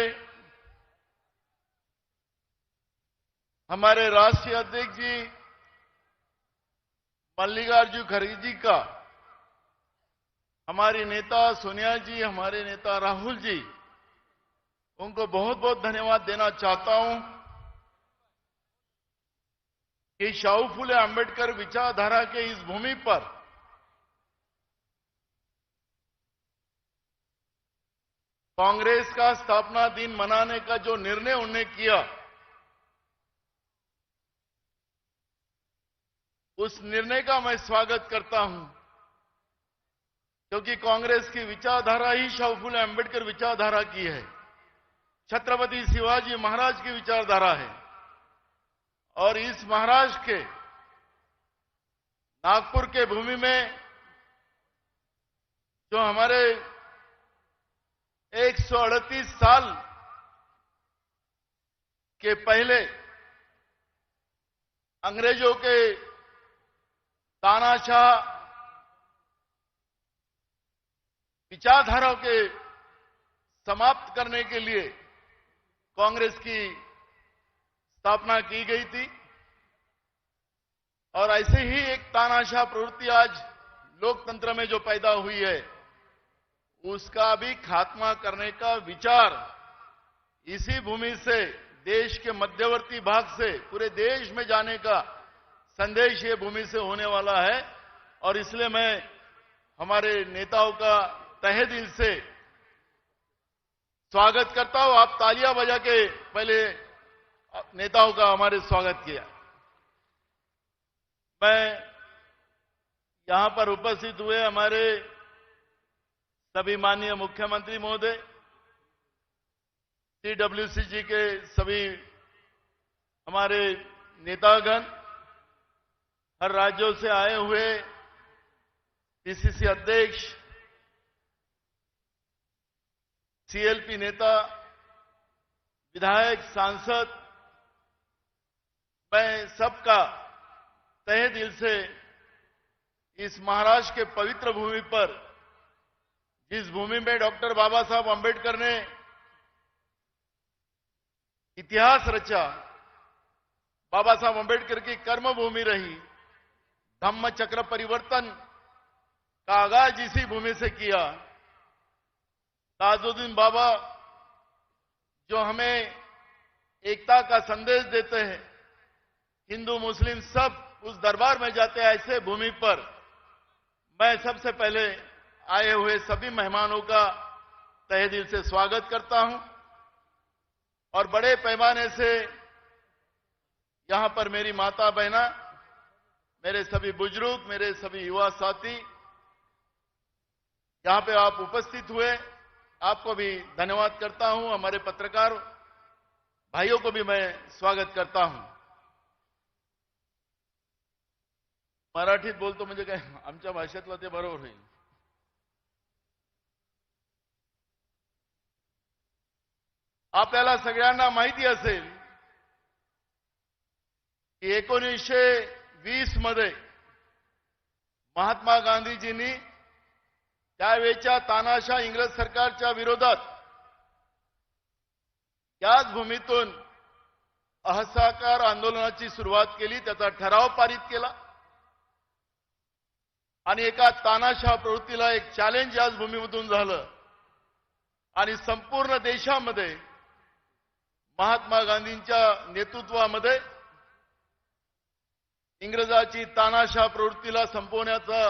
F: हमारे राष्ट्रीय अध्यक्ष जी मल्लिकार्जुन खरगे जी का, हमारी नेता सोनिया जी, हमारे नेता राहुल जी, उनको बहुत बहुत धन्यवाद देना चाहता हूं कि शाहू फुले अंबेडकर विचारधारा के इस भूमि पर कांग्रेस का स्थापना दिन मनाने का जो निर्णय उन्होंने किया, उस निर्णय का मैं स्वागत करता हूं, क्योंकि कांग्रेस की विचारधारा ही शाहू फुले अंबेडकर विचारधारा की है, छत्रपति शिवाजी महाराज की विचारधारा है. और इस महाराष्ट्र के नागपुर के भूमि में जो हमारे 138 साल के पहले अंग्रेजों के तानाशाह विचारधाराओं के समाप्त करने के लिए कांग्रेस की स्थापना की गई थी. और ऐसे ही एक तानाशाह प्रवृत्ति आज लोकतंत्र में जो पैदा हुई है, उसका भी खात्मा करने का विचार इसी भूमि से, देश के मध्यवर्ती भाग से पूरे देश में जाने का संदेश ये भूमि से होने वाला है. और इसलिए मैं हमारे नेताओं का तहे दिल से स्वागत करता हूं. आप तालियां बजा के पहले नेताओं का हमारे स्वागत किया. मैं यहां पर उपस्थित हुए हमारे सभी माननीय मुख्यमंत्री महोदय, सीडब्ल्यूसी के सभी हमारे नेतागण, हर राज्यों से आए हुए पीसीसी अध्यक्ष, सीएलपी नेता, विधायक, सांसद, मैं सबका तहे दिल से इस महाराष्ट्र के पवित्र भूमि पर
I: जिस भूमि में डॉक्टर बाबा साहब अंबेडकर ने इतिहास रचा, बाबा साहब अंबेडकर की कर्मभूमि रही, धम्म चक्र परिवर्तन का आगाज इसी भूमि से किया। ताजुद्दीन बाबा जो हमें एकता का संदेश देते हैं, हिंदू मुस्लिम सब उस दरबार में जाते हैं। ऐसे भूमि पर मैं सबसे पहले आए हुए सभी मेहमानों का तहे दिल से स्वागत करता हूं और बड़े पैमाने से यहां पर मेरी माता बहना, मेरे सभी बुजुर्ग, मेरे सभी युवा साथी यहां पे आप उपस्थित हुए, आपको भी धन्यवाद करता हूं। हमारे पत्रकार भाइयों को भी मैं स्वागत करता हूं। मराठीत बोलतो म्हणजे काय, आमच्या भाषेतलं ते बरोबर होईल। आपल्याला सगळ्यांना माहिती असेल की 1920 मध्ये महात्मा गांधीजींनी त्यावेळच्या तानाशाह इंग्रज सरकारच्या विरोधात याच भूमीतून असहकार आंदोलनाची सुरुवात केली, त्याचा ठराव पारित केला आणि एका तानाशाह प्रवृत्तीला एक चॅलेंज याच भूमीमधून झालं आणि संपूर्ण देशामध्ये महात्मा गांधींच्या नेतृत्वामध्ये इंग्रजाची तानाशाह प्रवृत्तीला संपवण्याचा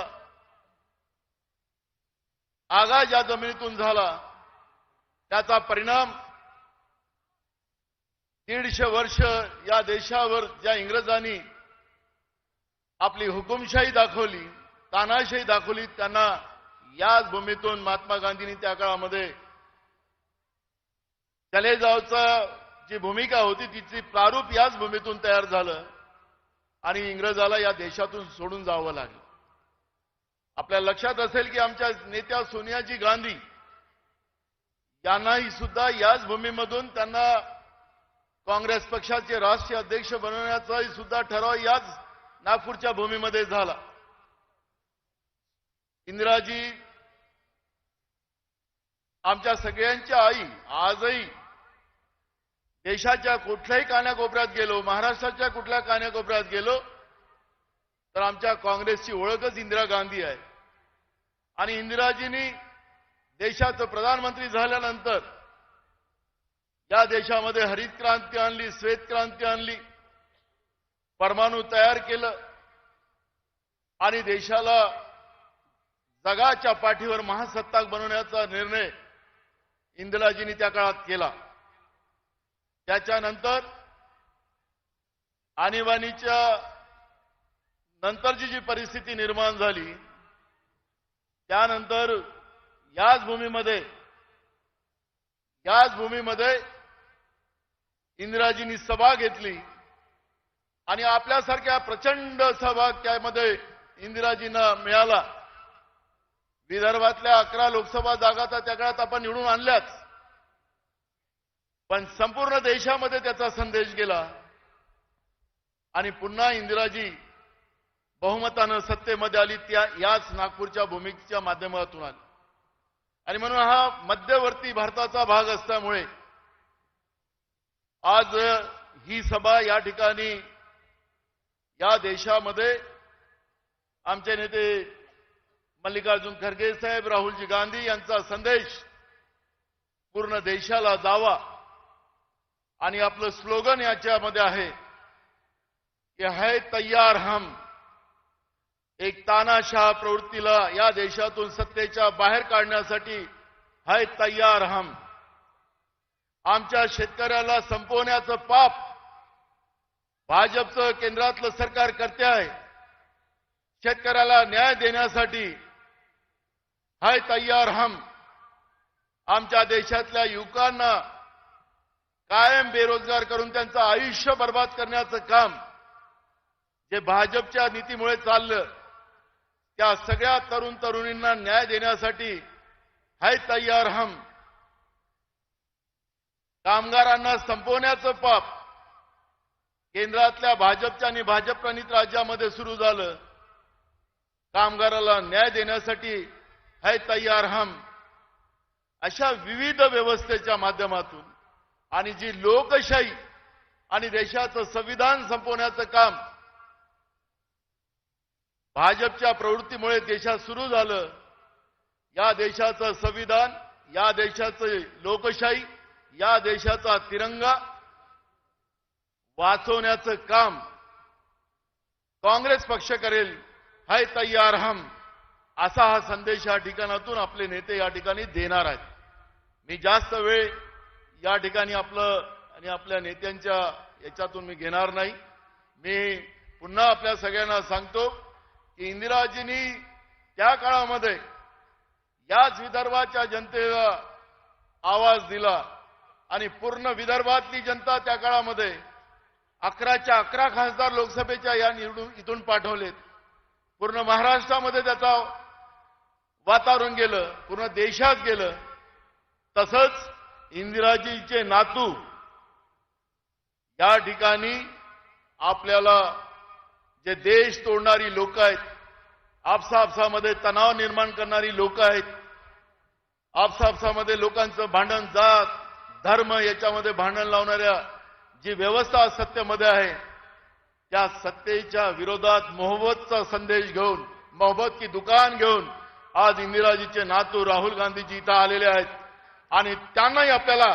I: आगाज या जमिनीतून झाला। त्याचा परिणाम 150 वर्ष या देशावर ज्या इंग्रजांनी आपली हुकुमशाही दाखवली, तानाशाही दाखवली, त्यांना याच भूमीतून महात्मा गांधींनी त्या काळामध्ये चले जावचा जी भूमिका होती तिची प्रारूप याच भूमीतून तयार झालं आणि इंग्रजाला या देशातून सोडून जावं लागलं। आपल्या लक्षात असेल की आमच्या नेत्या सोनियाजी गांधी यांनाही सुद्धा याच भूमीमधून त्यांना काँग्रेस पक्षाचे राष्ट्रीय अध्यक्ष बनवण्याचाही सुद्धा ठराव याच नागपूरच्या भूमीमध्ये झाला। इंदिराजी आमच्या सगळ्यांच्या आई, आजही देशाच्या कुठल्याही कानाकोपऱ्यात गेलो, महाराष्ट्राच्या कुठल्या कानाकोपऱ्यात गेलो तर आमच्या काँग्रेसची ओळखच इंदिरा गांधी आहे। आणि इंदिराजींनी देशाचं प्रधानमंत्री झाल्यानंतर या देशामध्ये हरित क्रांती आणली, श्वेत क्रांती आणली, परमाणु तयार केलं आणि देशाला जगाच्या पाठीवर महासत्ताक बनवण्याचा निर्णय इंदिराजींनी त्या काळात केला। त्याच्यानंतर आणीबाणीच्या नंतरची जी परिस्थिती निर्माण झाली, त्यानंतर याच भूमीमध्ये इंदिराजींनी सभा घेतली आणि आपल्यासारख्या प्रचंड सहभाग त्यामध्ये इंदिराजींना मिळाला। विदर्भातल्या 11 लोकसभा जागा तर त्या काळात आपण निवडून आणल्याच, पण संपूर्ण देशामध्ये त्याचा संदेश गेला आणि पुन्हा इंदिराजी बहुमतानं सत्तेमध्ये आली, त्या याच नागपूरच्या भूमीच्या माध्यमातून आली। आणि म्हणून हा मध्यवर्ती भारताचा भाग असल्यामुळे आज ही सभा या ठिकाणी या देशामध्ये आमचे नेते मल्लिकार्जुन खरगे साहेब, राहुलजी गांधी यांचा संदेश पूर्ण देशाला जावा आणि आपलं स्लोगन याच्यामध्ये आहे की है तैयार हम, एक तानाशाह प्रवृत्तीला या देशातून सत्तेच्या बाहेर काढण्यासाठी है तैयार हम। आमच्या शेतकऱ्याला संपवण्याचं पाप भाजपचं केंद्रातलं सरकार करते आहे। शेतकऱ्याला न्याय देण्यासाठी है तैयार हम। आमच्या देशातल्या युवकांना कायम बेरोजगार करून त्यांचं आयुष्य बर्बाद करण्याचं काम जे भाजपच्या नीतीमुळे चाललं, त्या सगळ्या तरुण तरुणींना न्याय देण्यासाठी है तैयार हम। कामगारांना संपवण्याचं पाप केंद्रातल्या भाजपच्या आणि भाजपप्रणित राज्यामध्ये सुरू झालं। कामगाराला न्याय देण्यासाठी है तैयार हम। अशा विविध व्यवस्थेच्या माध्यमातून आणि जी लोकशाही आणि देशाचं संविधान संपवण्याचं काम भाजपच्या प्रवृत्तीमुळे देशात सुरू झालं, या देशाचं संविधान, या देशाची लोकशाही, या देशाचा तिरंगा वाचवण्याचं काम काँग्रेस पक्ष करेल, है तैयार हम, असा हा संदेश या ठिकाणातून आपले नेते या ठिकाणी देणार आहेत. मी जास्त वेळ या ठिकाणी आपल्या नेत्यांच्या याच्यातून मी घेणार नाही. मी पुन्हा आपल्या सगळ्यांना सांगतो की इंदिराजींनी त्या काळामध्ये याच विदर्भाच्या जनतेला आवाज दिला आणि पूर्ण विदर्भातली जनता त्या काळामध्ये 11च्या 11 खासदार लोकसभेच्या या निवडून इथून पाठवलेत. पूर्ण महाराष्ट्रामध्ये त्याचा वातावरण गेलं, पूर्ण देशात गेलं. तसंच इंदिराजीचे नातू या ठिकाणी आपल्याला जे देश तोडणारी लोक आहेत, आपसामध्ये तणाव निर्माण करणारी लोक आहेत, आपसामध्ये लोकांचं भांडण, जात धर्म याच्यामध्ये भांडण लावणाऱ्या जी व्यवस्था सत्तेमध्ये आहे, त्या सत्तेच्या विरोधात मोहब्बतचा संदेश घेऊन, मोहब्बत की दुकान घेऊन आज इंदिराजीचे नातू राहुल गांधीजी इथं आलेले आहेत आणि त्यांनाही आपल्याला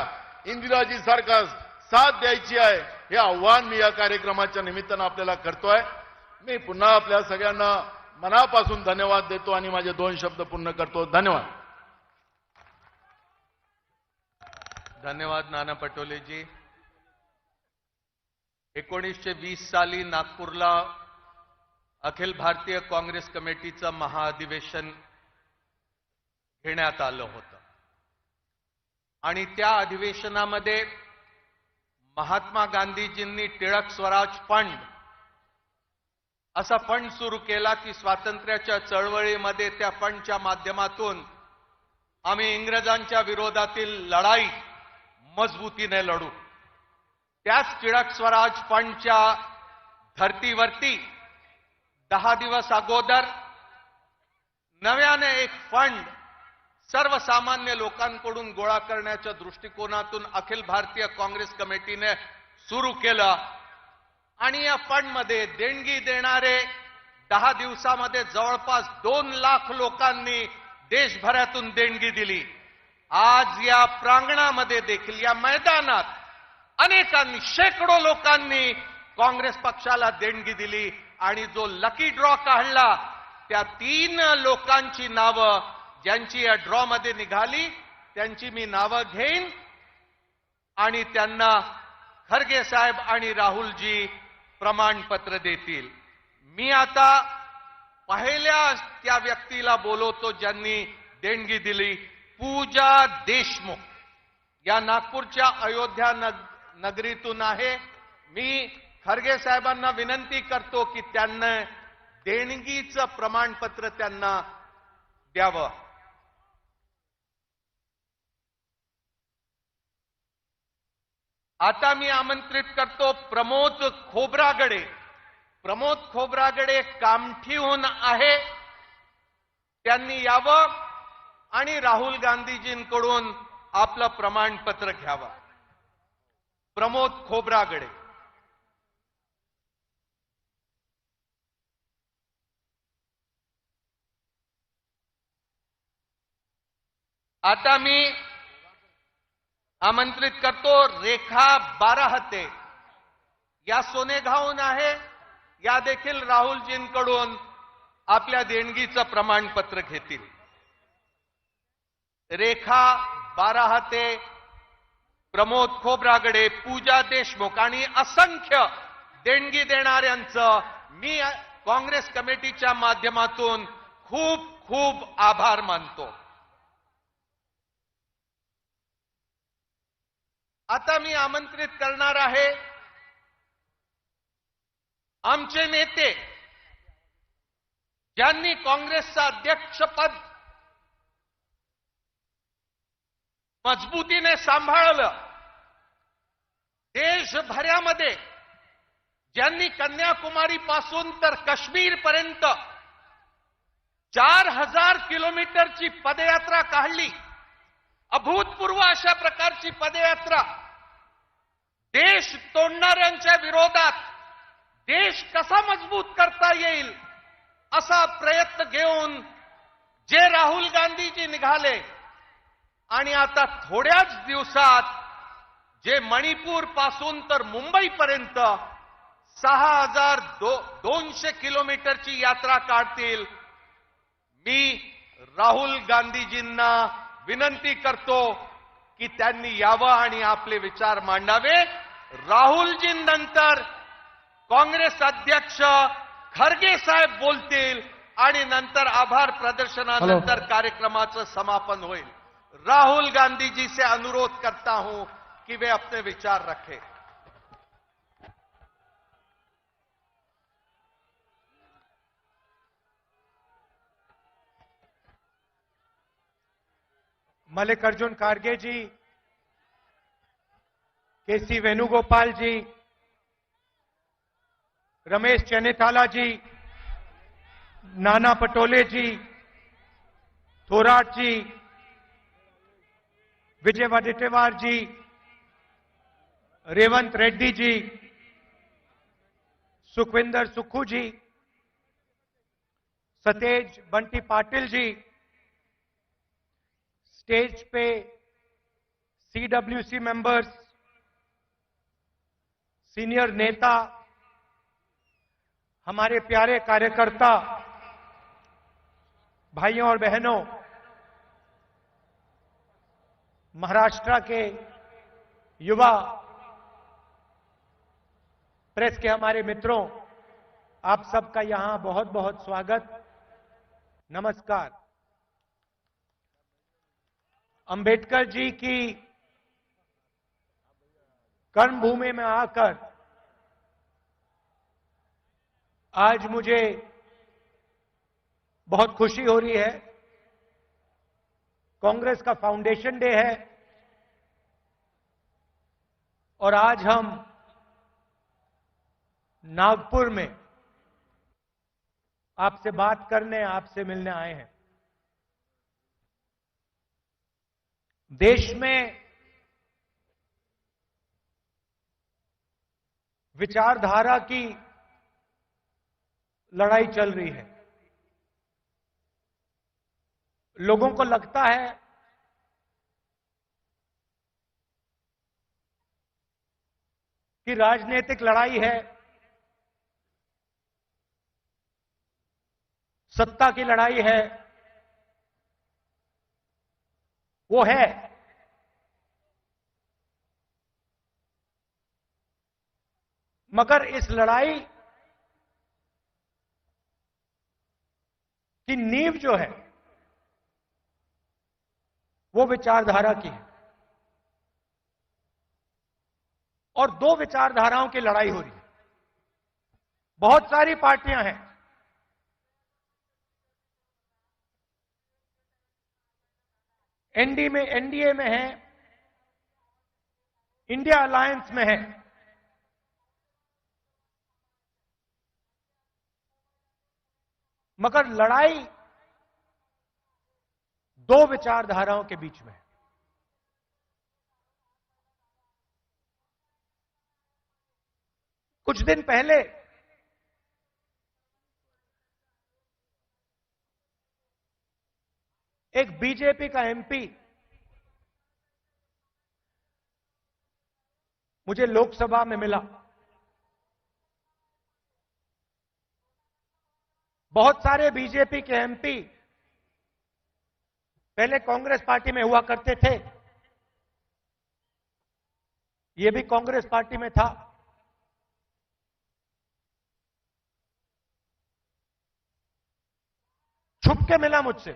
I: इंदिराजी सारखा साथ द्यायची आहे, हे आव्हान मी या कार्यक्रमाच्या निमित्तानं आपल्याला करतोय. मी पुन्हा आपल्या सगळ्यांना मनापासून धन्यवाद देतो आणि माझे 2 शब्द पूर्ण करतो. धन्यवाद.
B: धन्यवाद नाना पटोलेजी. 1920 साली नागपूरला अखिल भारतीय काँग्रेस कमिटीचं महाअधिवेशन घेण्यात आलं होतं आणि त्या अधिवेशनामध्ये महात्मा गांधीजींनी टिळक स्वराज फंड असा फंड सुरू केला की स्वातंत्र्याच्या चळवळीमध्ये त्या फंडच्या माध्यमातून आम्ही इंग्रजांच्या विरोधातील लढाई मजबूतीने लढू. त्याच टिळक स्वराज फंडच्या धर्तीवरती 10 दिवस अगोदर नव्याने एक फंड सर्वसामान्य लोकांकडून गोळा करण्याच्या दृष्टिकोनातून अखिल भारतीय काँग्रेस कमिटीने सुरू केलं आणि या फंडमध्ये देणगी देणारे 10 दिवसामध्ये जवळपास 2 लाख लोकांनी देशभरातून देणगी दिली. आज या प्रांगणामध्ये देखील, या मैदानात अनेकांनी, शेकडो लोकांनी काँग्रेस पक्षाला देणगी दिली आणि जो लकी ड्रॉ काढला त्या 3 लोकांची नावं ज्यांची या ड्रॉ मध्ये निघाली त्यांची मी नावं घेईन आणि त्यांना खरगे साहेब आणि राहुलजी प्रमाणपत्र देतील. मी आता पहिल्या त्या व्यक्तीला बोलवतो ज्यांनी देणगी दिली, पूजा देशमुख. या नागपूरच्या अयोध्या नगरीतून आहे. मी खरगे साहेबांना विनंती करतो की त्यांना देणगीचं प्रमाणपत्र त्यांना द्यावं. आता मी आमंत्रित करतो प्रमोद खोब्रागडे. प्रमोद खोब्रागडे कामठीहून आहे. त्यांनी यावं आणि राहुल गांधीजींकडून आपलं प्रमाणपत्र घ्यावं. प्रमोद खोब्रागडे. आता मी आमंत्रित करतो रेखा बाराहते. या सोनेगावहून आहे. या देखील राहुलजींकडून आपल्या देणगीचं प्रमाणपत्र घेतील. रेखा बाराहते, प्रमोद खोब्रागडे, पूजा देशमुख आणि असंख्य देणगी देणाऱ्यांचं मी काँग्रेस कमिटीच्या माध्यमातून खूप खूप आभार मानतो. आता मी आमंत्रित करणार आहे आमचे नेते ज्यांनी काँग्रेसचं अध्यक्षपद मजबूतीने सांभाळलं, देशभरामध्ये ज्यांनी कन्याकुमारी पासून तर काश्मीर पर्यंत 4000 किलोमीटरची पदयात्रा काढली, अभूतपूर्व अशा प्रकारची पदयात्रा देश तोडणाऱ्यांच्या विरोधात देश कसा मजबूत करता येईल असा प्रयत्न घेऊन जे राहुल गांधीजी निघाले आणि आता थोड्याच दिवसात जे मणिपूर पासून तर मुंबईपर्यंत 6,200 किलोमीटरची यात्रा काढतील. मी राहुल गांधीजींना विनंती करतो की त्यांनी यावं आणि आपले विचार मांडावे. राहुलजींनंतर काँग्रेस अध्यक्ष खरगे साहेब बोलतील आणि नंतर आभार प्रदर्शनानंतर कार्यक्रमाचं समापन होईल. राहुल गांधी जी से अनुरोध करता हूं कि वे अपने विचार रखें.
J: मल्लिकार्जुन खड़गे जी, केसी वेणुगोपाल जी, रमेश चेन्निथाला जी, नाना पटोले जी, थोराट जी, विजय वडेट्टीवार जी, रेवंत रेड्डी जी, सुखविंदर सुक्खू जी, सतेज बंटी पाटिल जी, स्टेज पे सीडब्ल्यूसी मेंबर्स, सीनियर नेता, हमारे प्यारे कार्यकर्ता, भाइयों और बहनों, महाराष्ट्र के युवा प्रेस के हमारे मित्रों, आप सबका यहां बहुत बहुत स्वागत, नमस्कार. अंबेडकर जी की कर्मभूमि में आकर आज मुझे बहुत खुशी हो रही है. कांग्रेस का फाउंडेशन डे है और आज हम नागपुर में आपसे बात करने, आपसे मिलने आए हैं. देश में विचारधारा की लड़ाई चल रही है. लोगों को लगता है कि राजनीतिक लड़ाई है, सत्ता की लड़ाई है. वो है, मगर इस लड़ाई की नींव जो है वो विचारधारा की है और दो विचारधाराओं की लड़ाई हो रही है. बहुत सारी पार्टियां हैं, एनडीए में है, इंडिया अलायंस में है, मगर लड़ाई दो विचारधाराओं के बीच में है. कुछ दिन पहले एक बीजेपी का एमपी मुझे लोकसभा में मिला. बहुत सारे बीजेपी के एमपी पहले कांग्रेस पार्टी में हुआ करते थे, ये भी कांग्रेस पार्टी में था. छुप के मिला मुझसे,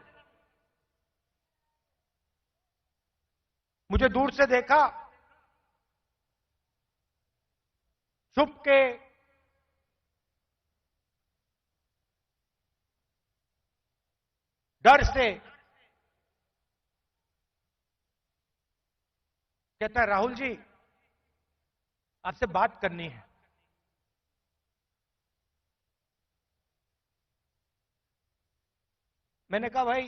J: मुझे दूर से देखा, छुप के डर से कहता है, राहुल जी आपसे बात करनी है. मैंने कहा भाई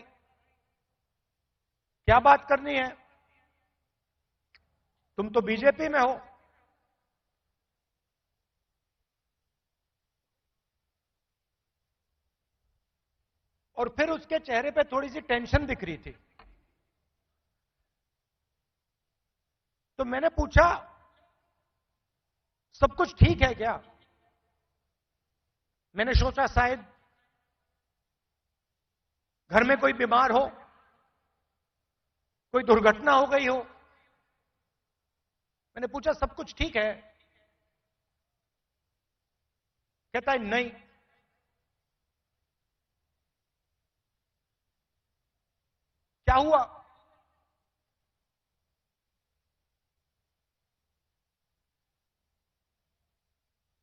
J: क्या बात करनी है. तुम तो बीजेपी में हो। और फिर उसके चेहरे पे थोड़ी सी टेंशन दिख रही थी। तो मैंने पूछा, सब कुछ ठीक है क्या? मैंने सोचा शायद घर में कोई बीमार हो, कोई दुर्घटना हो गई हो। मैंने पूछा सब कुछ ठीक है? कहता है नहीं। क्या हुआ?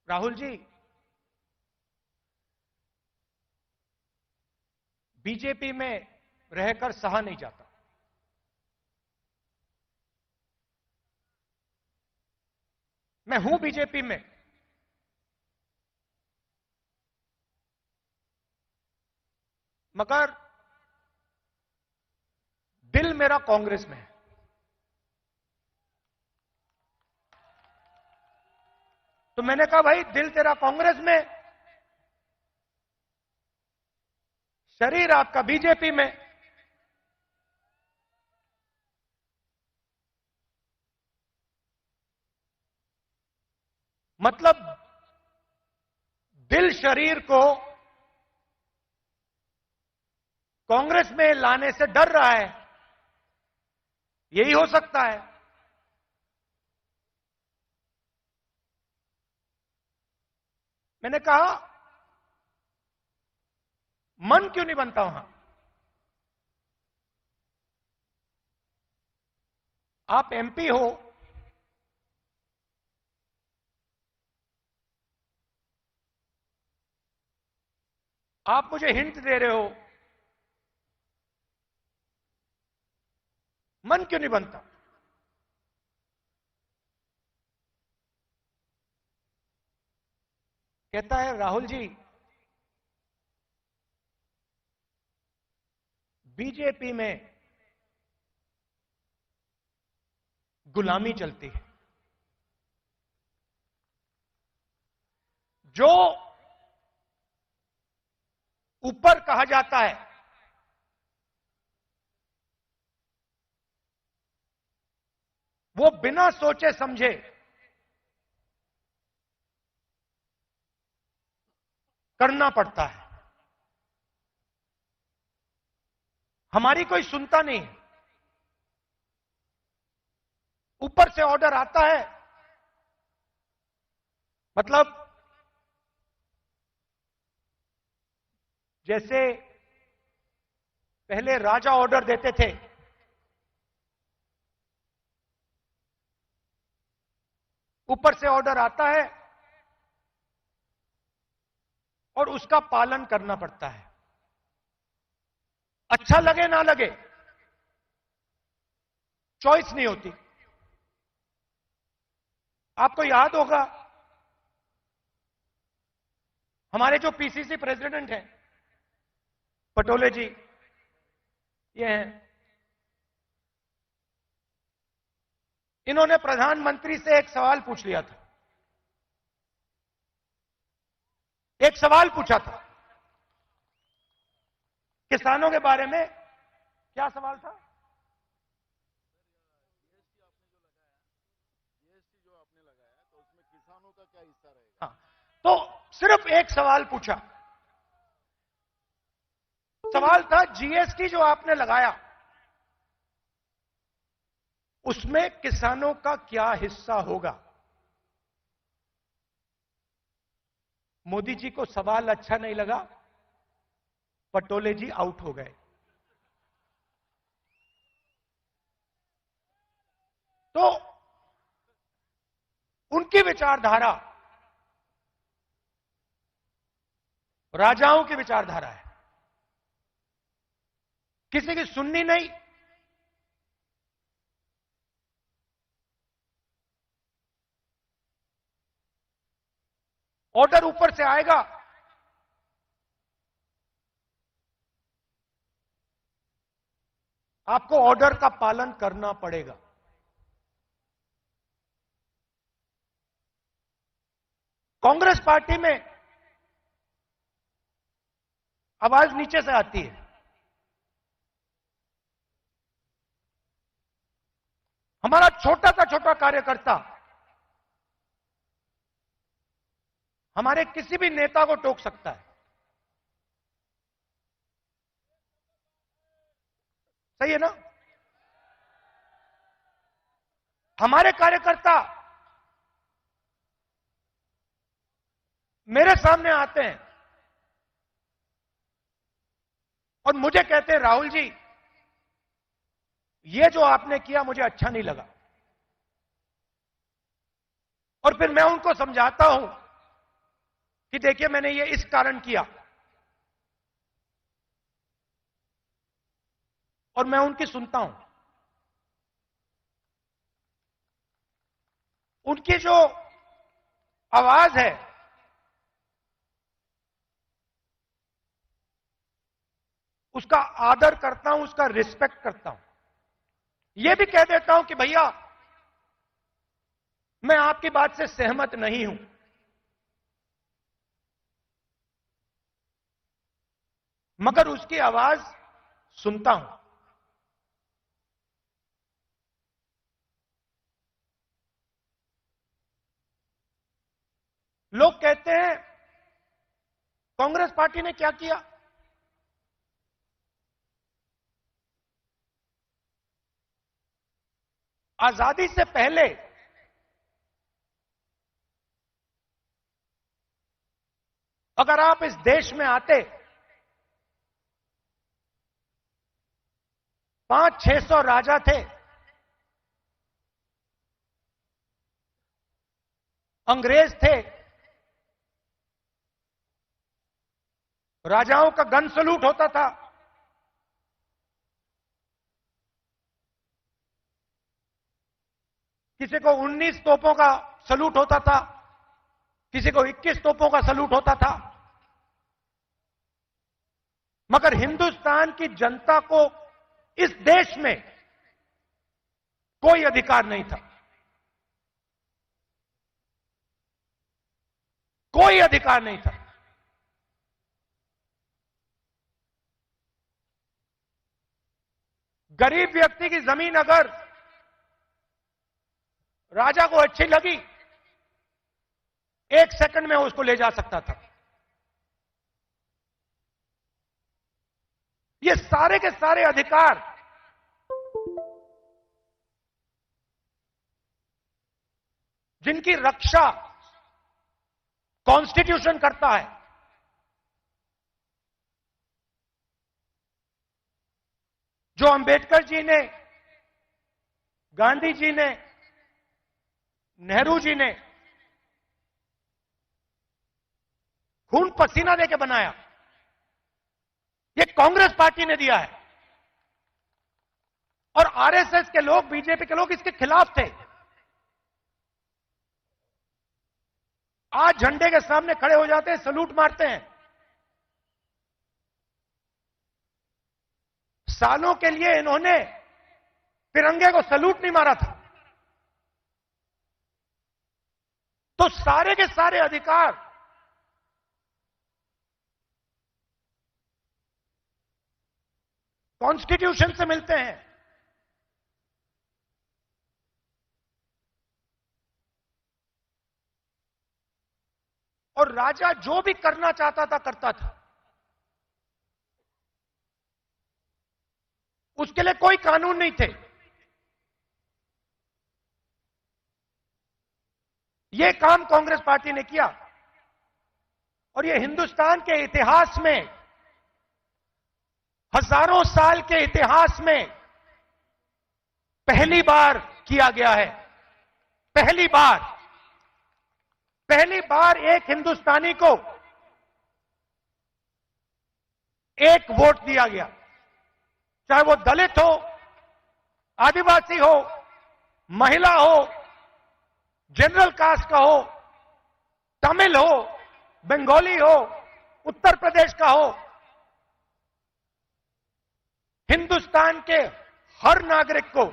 J: राहुल जी, बीजेपी में रहकर सहा नहीं जाता। मैं हूं बीजेपी में, मगर दिल मेरा कांग्रेस में है। तो मैंने कहा भाई दिल तेरा कांग्रेस में, शरीर आपका बीजेपी में। मतलब दिल शरीर को कांग्रेस में लाने से डर रहा है, यही हो सकता है। मैंने कहा मन क्यों नहीं बनता वहां? आप एमपी हो, आप मुझे हिंट दे रहे हो, मन क्यों नहीं बनता? कहता है राहुल जी, बीजेपी में गुलामी चलती है। जो ऊपर कहा जाता है वो बिना सोचे समझे करना पड़ता है। हमारी कोई सुनता नहीं। ऊपर से ऑर्डर आता है, मतलब जैसे पहले राजा ऑर्डर देते थे, ऊपर से ऑर्डर आता है और उसका पालन करना पड़ता है। अच्छा लगे ना लगे, चॉइस नहीं होती। आपको याद होगा हमारे जो पीसीसी प्रेसिडेंट हैं पटोले जी, ये हैं, इन्होंने प्रधानमंत्री से एक सवाल पूछ लिया था। एक सवाल पूछा था किसानों के बारे में। क्या सवाल था? हाँ, तो सिर्फ एक सवाल पूछा। सवाल था जीएसटी जो आपने लगाया उसमें किसानों का क्या हिस्सा होगा। मोदी जी को सवाल अच्छा नहीं लगा, पटोले जी आउट हो गए। तो उनकी विचारधारा राजाओं की विचारधारा है, किसी की सुननी नहीं। ऑर्डर ऊपर से आएगा, आपको ऑर्डर का पालन करना पड़ेगा। कांग्रेस पार्टी में आवाज नीचे से आती है। हमारा छोटा सा छोटा कार्यकर्ता हमारे किसी भी नेता को टोक सकता है। सही है ना? हमारे कार्यकर्ता मेरे सामने आते हैं और मुझे कहते हैं, राहुल जी ये जो आपने किया मुझे अच्छा नहीं लगा। और फिर मैं उनको समझाता हूं कि देखिए मैंने ये इस कारण किया, और मैं उनकी सुनता हूं। उनकी जो आवाज है उसका आदर करता हूं, उसका रिस्पेक्ट करता हूं। यह भी कह देता हूं कि भैया मैं आपकी बात से सहमत नहीं हूं, मगर उसकी आवाज सुनता हूं। लोग कहते हैं कांग्रेस पार्टी ने क्या किया। आजादी से पहले अगर आप इस देश में आते 500-600 राजा थे, अंग्रेज थे, राजाओं का गन सलूट होता था, किसी को 19 तोपों का सलूट होता था, किसी को 21 तोपों का सलूट होता था, मगर हिंदुस्तान की जनता को इस देश में कोई अधिकार नहीं था। कोई अधिकार नहीं था। गरीब व्यक्ति की जमीन अगर राजा को अच्छी लगी, 1 सेकंड में उसको ले जा सकता था। ये सारे के सारे अधिकार जिनकी रक्षा कॉन्स्टिट्यूशन करता है, जो अंबेडकर जी ने, गांधी जी ने, नेहरू जी ने खून पसीना देके बनाया, ये कांग्रेस पार्टी ने दिया है। और आरएसएस के लोग, बीजेपी के लोग इसके खिलाफ थे। आज झंडे के सामने खड़े हो जाते हैं, सलूट मारते हैं। सालों के लिए इन्होंने तिरंगे को सलूट नहीं मारा था। तो सारे के सारे अधिकार कॉन्स्टिट्यूशन से मिलते हैं। और राजा जो भी करना चाहता था करता था, उसके लिए कोई कानून नहीं थे। यह काम कांग्रेस पार्टी ने किया और यह हिंदुस्तान के इतिहास में, हजारों साल के इतिहास में पहली बार किया गया है। पहली बार एक हिंदुस्तानी को एक वोट दिया गया, चाहे वो दलित हो, आदिवासी हो, महिला हो, जनरल कास्ट का हो, तमिल हो, बंगाली हो, उत्तर प्रदेश का हो। हिंदुस्तान के हर नागरिक को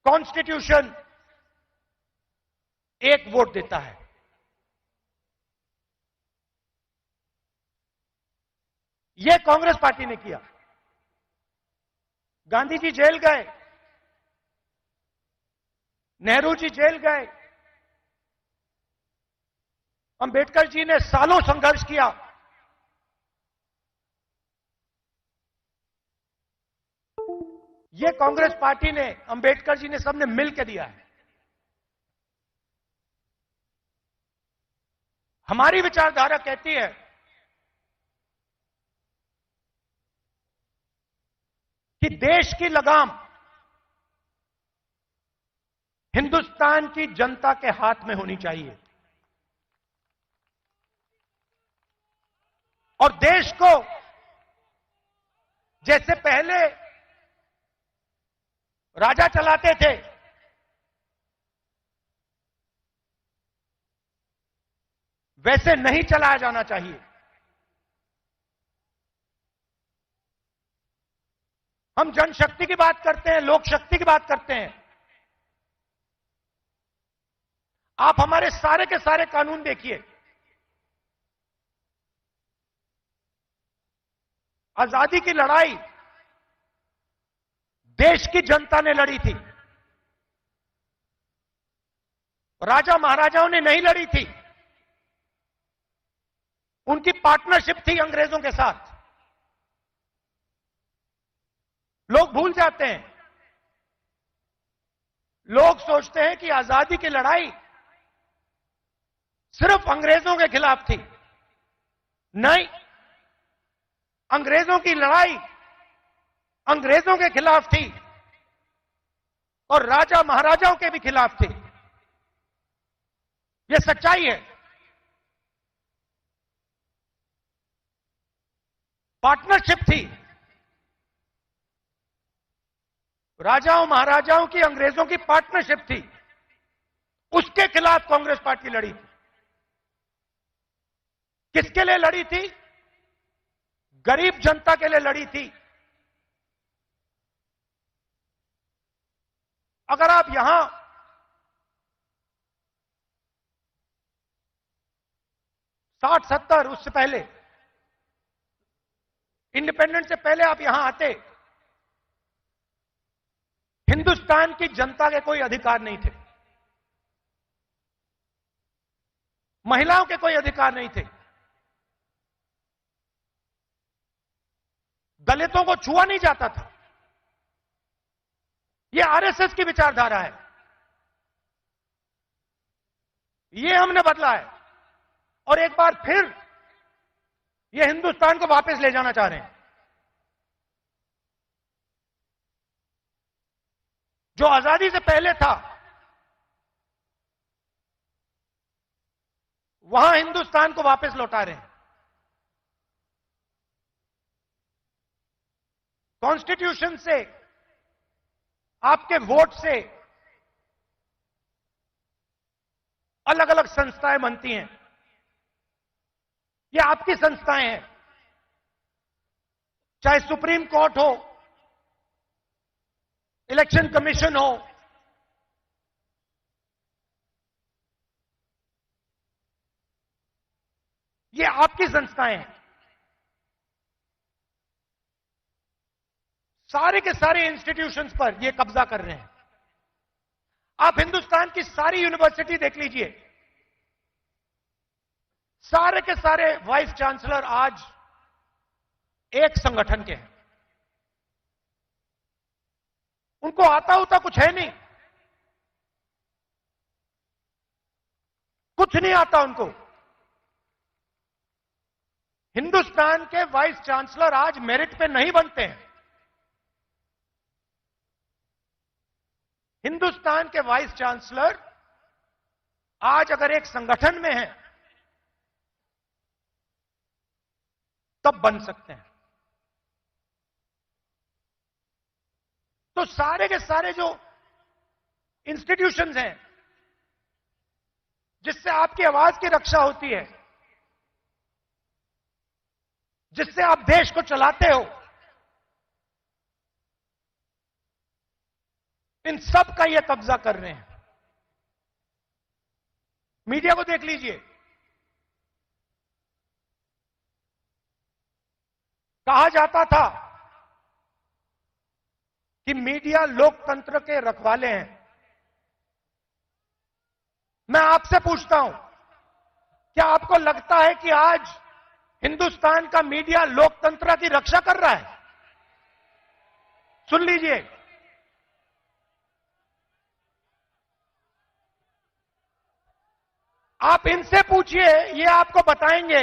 J: कॉन्स्टिट्यूशन एक वोट देता है। यह कांग्रेस पार्टी ने किया। गांधी जी जेल गए, नेहरू जी जेल गए, अंबेडकर जी ने सालों संघर्ष किया। यह कांग्रेस पार्टी ने, अंबेडकर जी ने, सबने मिलकर दिया है। हमारी विचारधारा कहती है कि देश की लगाम हिंदुस्तान की जनता के हाथ में होनी चाहिए और देश को जैसे पहले राजा चलाते थे, वैसे नहीं चलाया जाना चाहिए। हम जनशक्ति की बात करते हैं, लोक शक्ति की बात करते हैं। आप हमारे सारे के सारे कानून देखिए, आजादी की लड़ाई देश की जनता ने लड़ी थी, राजा महाराजाओं ने नहीं लड़ी थी। उनकी पार्टनरशिप थी अंग्रेजों के साथ। लोग भूल जाते हैं, लोग सोचते हैं कि आजादी की लड़ाई सिर्फ अंग्रेजों के खिलाफ थी। नहीं, अंग्रेजों की लड़ाई अंग्रेजों के खिलाफ थी और राजा महाराजाओं के भी खिलाफ थी। यह सच्चाई है। पार्टनरशिप थी राजाओं महाराजाओं की, अंग्रेजों की पार्टनरशिप थी। उसके खिलाफ कांग्रेस पार्टी लड़ी थी। किसके लिए लड़ी थी? गरीब जनता के लिए लड़ी थी। अगर आप यहां साठ 70 उससे पहले, इंडिपेंडेंस से पहले आप यहां आते, हिंदुस्तान की जनता के कोई अधिकार नहीं थे, महिलाओं के कोई अधिकार नहीं थे, दलितों को छुआ नहीं जाता था। यह आरएसएस की विचारधारा है। यह हमने बदला है और एक बार फिर यह हिंदुस्तान को वापस ले जाना चाह रहे हैं। जो आजादी से पहले था, वहां हिंदुस्तान को वापस लौटा रहे हैं। कॉन्स्टिट्यूशन से, आपके वोट से अलग अलग संस्थाएं बनती हैं। ये आपकी संस्थाएं हैं, चाहे सुप्रीम कोर्ट हो, इलेक्शन कमीशन हो, ये आपकी संस्थाएं हैं। सारे के सारे इंस्टीट्यूशंस पर ये कब्जा कर रहे हैं। आप हिंदुस्तान की सारी यूनिवर्सिटी देख लीजिए, सारे के सारे वाइस चांसलर आज एक संगठन के हैं। उनको आता होता कुछ है नहीं, कुछ नहीं आता उनको। हिंदुस्तान के वाइस चांसलर आज मेरिट पे नहीं बनते हैं। हिंदुस्तान के वाइस चांसलर आज अगर एक संगठन में हैं तब बन सकते हैं। तो सारे के सारे जो इंस्टीट्यूशंस हैं जिससे आपकी आवाज की रक्षा होती है, जिससे आप देश को चलाते हो, इन सब का ये कब्जा कर रहे हैं। मीडिया को देख लीजिए, कहा जाता था कि मीडिया लोकतंत्र के रखवाले हैं। मैं आपसे पूछता हूं, क्या आपको लगता है कि आज हिंदुस्तान का मीडिया लोकतंत्र की रक्षा कर रहा है? सुन लीजिए, आप इनसे पूछिए, ये आपको बताएंगे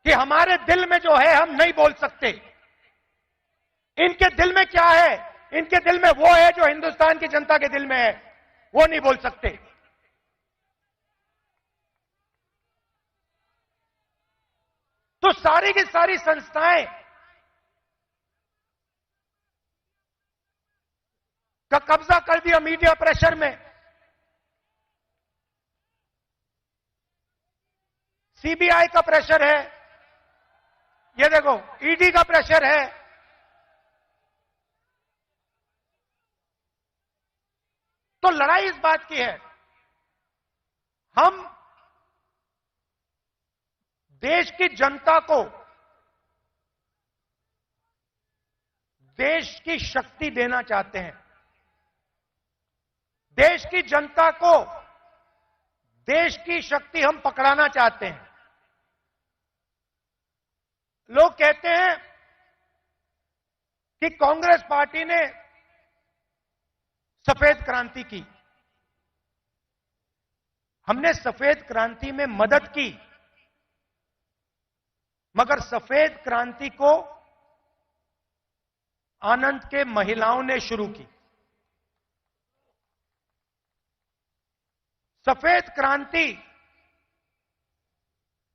J: कि हमारे दिल में जो है हम नहीं बोल सकते। इनके दिल में क्या है? इनके दिल में वो है जो हिंदुस्तान की जनता के दिल में है, वो नहीं बोल सकते। तो सारी की सारी संस्थाएं का कब्जा कर दिया मीडिया प्रेशर में। सीबीआई का प्रेशर है, ये देखो ईडी का प्रेशर है। तो लड़ाई इस बात की है, हम देश की जनता को देश की शक्ति देना चाहते हैं। देश की जनता को देश की शक्ति हम पकड़ाना चाहते हैं। लोग कहते हैं कि कांग्रेस पार्टी ने सफेद क्रांति की। हमने सफेद क्रांति में मदद की, मगर सफेद क्रांति को आनंद के महिलाओं ने शुरू की। सफेद क्रांति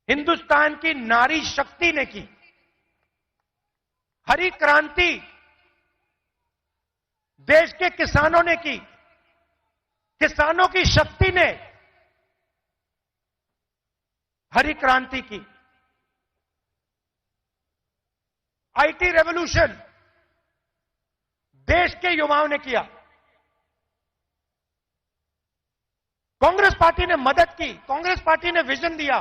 J: हिंदुस्तान की नारी शक्ति ने की। हरी क्रांति देश के किसानों ने की। किसानों की शक्ति ने हरी क्रांति की। आईटी रेवोल्यूशन देश के युवाओं ने किया। कांग्रेस पार्टी ने मदद की, कांग्रेस पार्टी ने विजन दिया,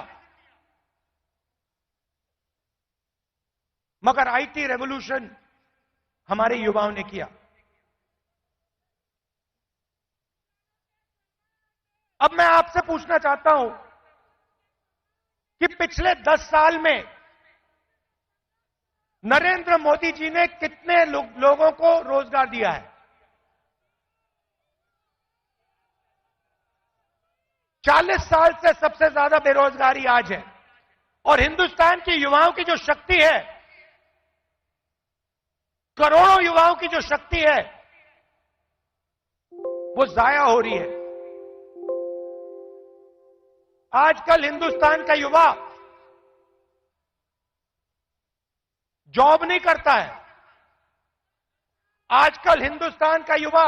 J: मगर आईटी रेवोल्यूशन हमारे युवाओं ने किया। अब मैं आपसे पूछना चाहता हूं कि पिछले 10 साल में नरेंद्र मोदी जी ने कितने लोगों को रोजगार दिया है? 40 साल से सबसे ज्यादा बेरोजगारी आज है। और हिंदुस्तान की युवाओं की जो शक्ति है, करोड़ों युवाओं की जो शक्ति है, वो जाया हो रही है। आजकल हिंदुस्तान का युवा जॉब नहीं करता है। आजकल हिंदुस्तान का युवा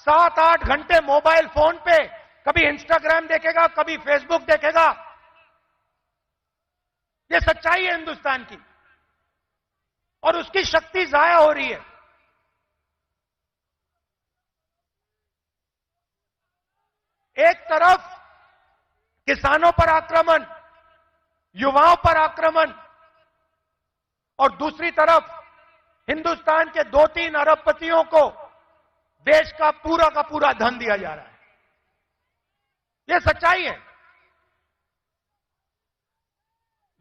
J: 7-8 घंटे मोबाइल फोन पे कभी इंस्टाग्राम देखेगा, कभी फेसबुक देखेगा। ये सच्चाई है हिंदुस्तान की, और उसकी शक्ति जाया हो रही है। एक तरफ किसानों पर आक्रमण, युवाओं पर आक्रमण, और दूसरी तरफ हिंदुस्तान के 2-3 अरबपतियों को देश का पूरा धन दिया जा रहा है। यह सच्चाई है।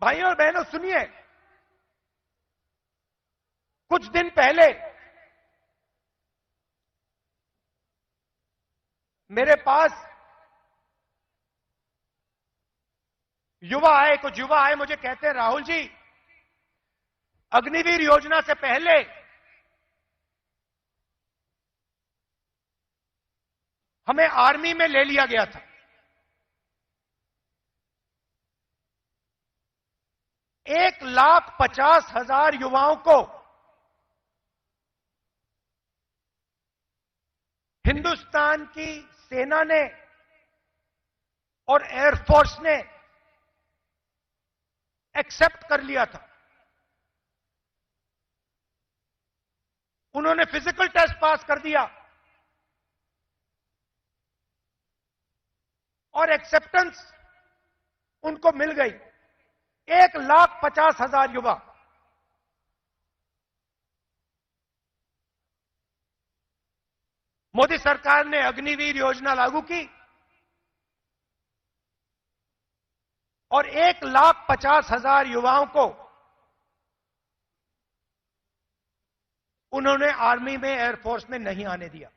J: भाइयों और बहनों सुनिए, कुछ दिन पहले मेरे पास कुछ युवा आए, मुझे कहते हैं राहुल जी, अग्निवीर योजना से पहले हमें आर्मी में ले लिया गया था। 1,50,000 युवाओं को हिंदुस्तान की सेना ने और एयरफोर्स ने एक्सेप्ट कर लिया था। उन्होंने फिजिकल टेस्ट पास कर दिया और एक्सेप्टेंस उनको मिल गई। 1,50,000 युवा मोदी सरकार ने अग्निवीर योजना लागू की और 1,50,000 युवाओं को उन्होंने आर्मी में, एयरफोर्स में नहीं आने दिया।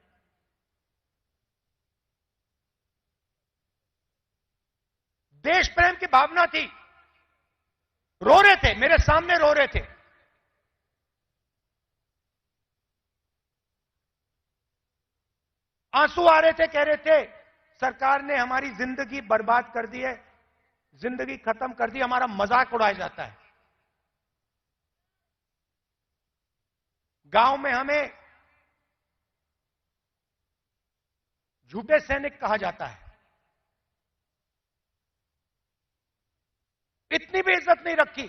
J: देश प्रेम की भावना थी, रो रहे थे, मेरे सामने रो रहे थे। आंसू आ रहे थे, कह रहे थे सरकार ने हमारी जिंदगी बर्बाद कर दी है, जिंदगी खत्म कर दी, हमारा मजाक उड़ाया जाता है। गांव में हमें झूठे सैनिक कहा जाता है। इतनी भी इज्जत नहीं रखी।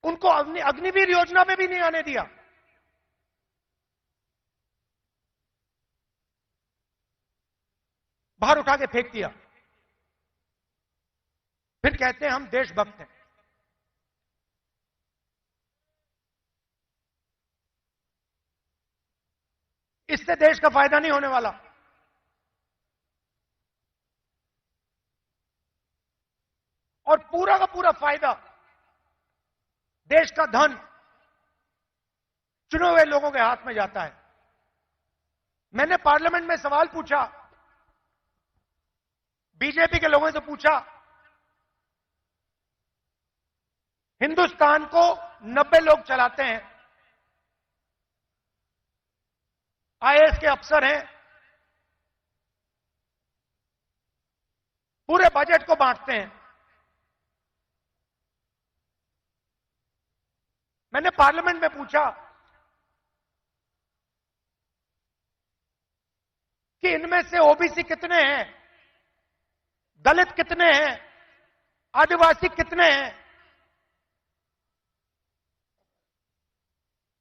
J: उनको अग्निवीर योजना में भी नहीं आने दिया। बाहर उठा के फेंक दिया। फिर कहते हैं हम देशभक्त हैं। इससे देश का फायदा नहीं होने वाला। और पूरा का पूरा फायदा, देश का धन चुने हुए लोगों के हाथ में जाता है। मैंने पार्लियामेंट में सवाल पूछा, बीजेपी के लोगों से पूछा, हिंदुस्तान को 90 लोग चलाते हैं, आईएएस के अफसर हैं, पूरे बजट को बांटते हैं। मैंने पार्लियामेंट में पूछा कि इनमें से ओबीसी कितने हैं, दलित कितने हैं, आदिवासी कितने हैं।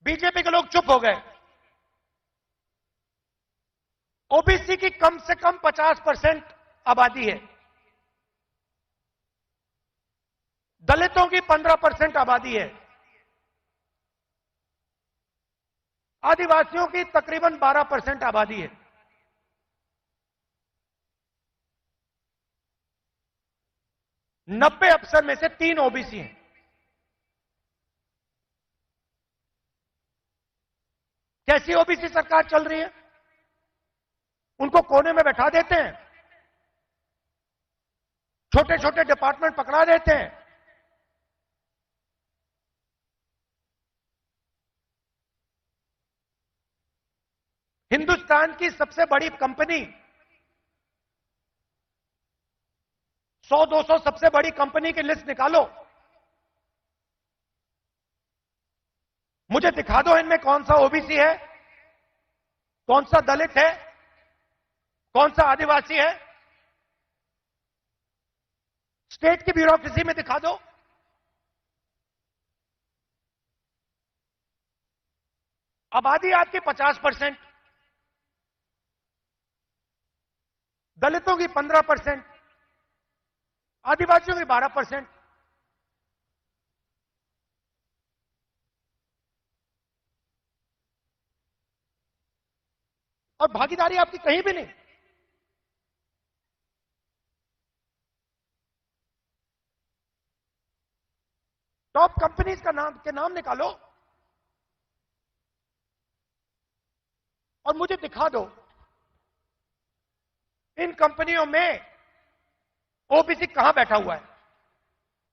J: बीजेपी के लोग चुप हो गए। ओबीसी की कम से कम 50% आबादी है, दलितों की 15% आबादी है, आदिवासियों की तकरीबन 12% आबादी है। नब्बे अफसर में से 3 ओबीसी हैं। कैसी ओबीसी सरकार चल रही है? उनको कोने में बैठा देते हैं, छोटे छोटे डिपार्टमेंट पकड़ा देते हैं, हिंदुस्तान की सबसे बड़ी कंपनी, 100-200 सबसे बड़ी कंपनी की लिस्ट निकालो, मुझे दिखा दो इनमें कौन सा ओबीसी है, कौन सा दलित है, कौन सा आदिवासी है। स्टेट की ब्यूरोक्रेसी में दिखा दो। आबादी आपकी 50%, दलितों की 15%, आदिवासियों की 12%। और भागीदारी आपकी कहीं भी नहीं। टॉप कंपनीज का नाम निकालो और मुझे दिखा दो इन कंपनियों में ओबीसी कहां बैठा हुआ है,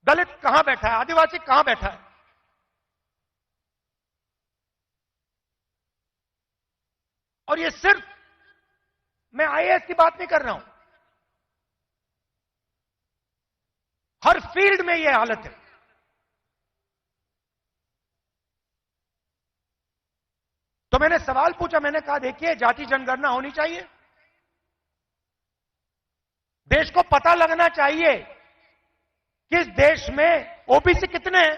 J: दलित कहां बैठा है, आदिवासी कहां बैठा है। और ये सिर्फ मैं आईएएस की बात नहीं कर रहा हूं, हर फील्ड में यह हालत है। तो मैंने सवाल पूछा, मैंने कहा देखिए जाति जनगणना होनी चाहिए, देश को पता लगना चाहिए कि इस देश में ओबीसी कितने हैं।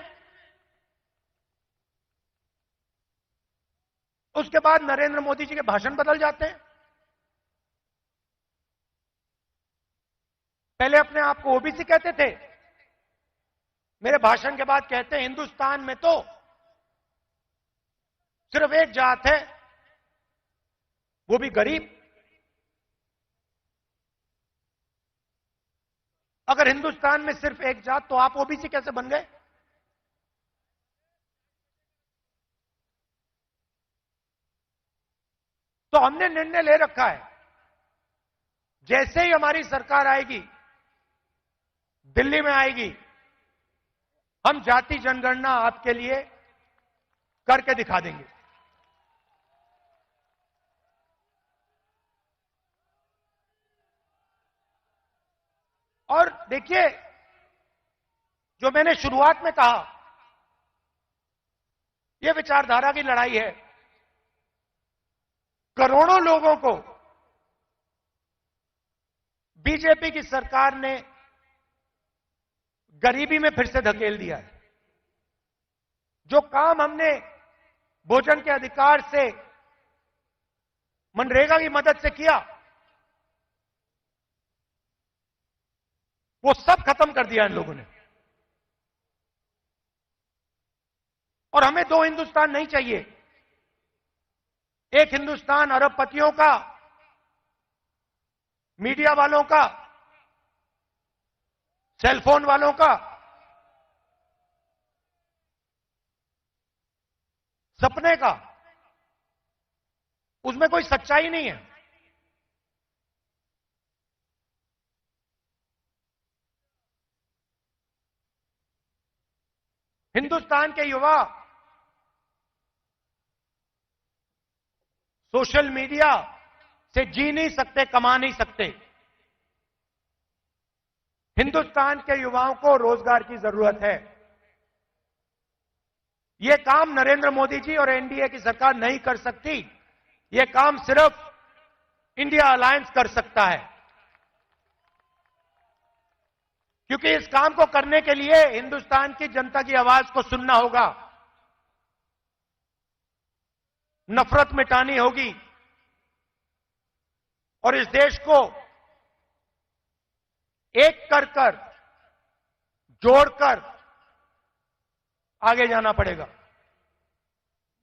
J: उसके बाद नरेंद्र मोदी जी के भाषण बदल जाते हैं। पहले अपने आप को ओबीसी कहते थे, मेरे भाषण के बाद कहते हैं हिंदुस्तान में तो सिर्फ एक जात है, वो भी गरीब। अगर हिंदुस्तान में सिर्फ एक जात, तो आप ओबीसी कैसे बन गए? तो हमने निर्णय ले रखा है, जैसे ही हमारी सरकार आएगी, दिल्ली में आएगी, हम जाति जनगणना आपके लिए करके दिखा देंगे। और देखिए, जो मैंने शुरुआत में कहा, यह विचारधारा की लड़ाई है। करोड़ों लोगों को बीजेपी की सरकार ने गरीबी में फिर से धकेल दिया है। जो काम हमने भोजन के अधिकार से, मनरेगा की मदद से किया, वो सब खत्म कर दिया इन लोगों ने। और हमें दो हिंदुस्तान नहीं चाहिए। एक हिंदुस्तान अरबपतियों का, मीडिया वालों का, सेलफोन वालों का, सपने का, उसमें कोई सच्चाई नहीं है। हिंदुस्तान के युवा सोशल मीडिया से जी नहीं सकते, कमा नहीं सकते। हिंदुस्तान के युवाओं को रोजगार की जरूरत है। यह काम नरेंद्र मोदी जी और एनडीए की सरकार नहीं कर सकती। यह काम सिर्फ इंडिया अलायंस कर सकता है, क्योंकि इस काम को करने के लिए हिंदुस्तान की जनता की आवाज को सुनना होगा, नफरत मिटानी होगी और इस देश को एक कर जोड़कर आगे जाना पड़ेगा।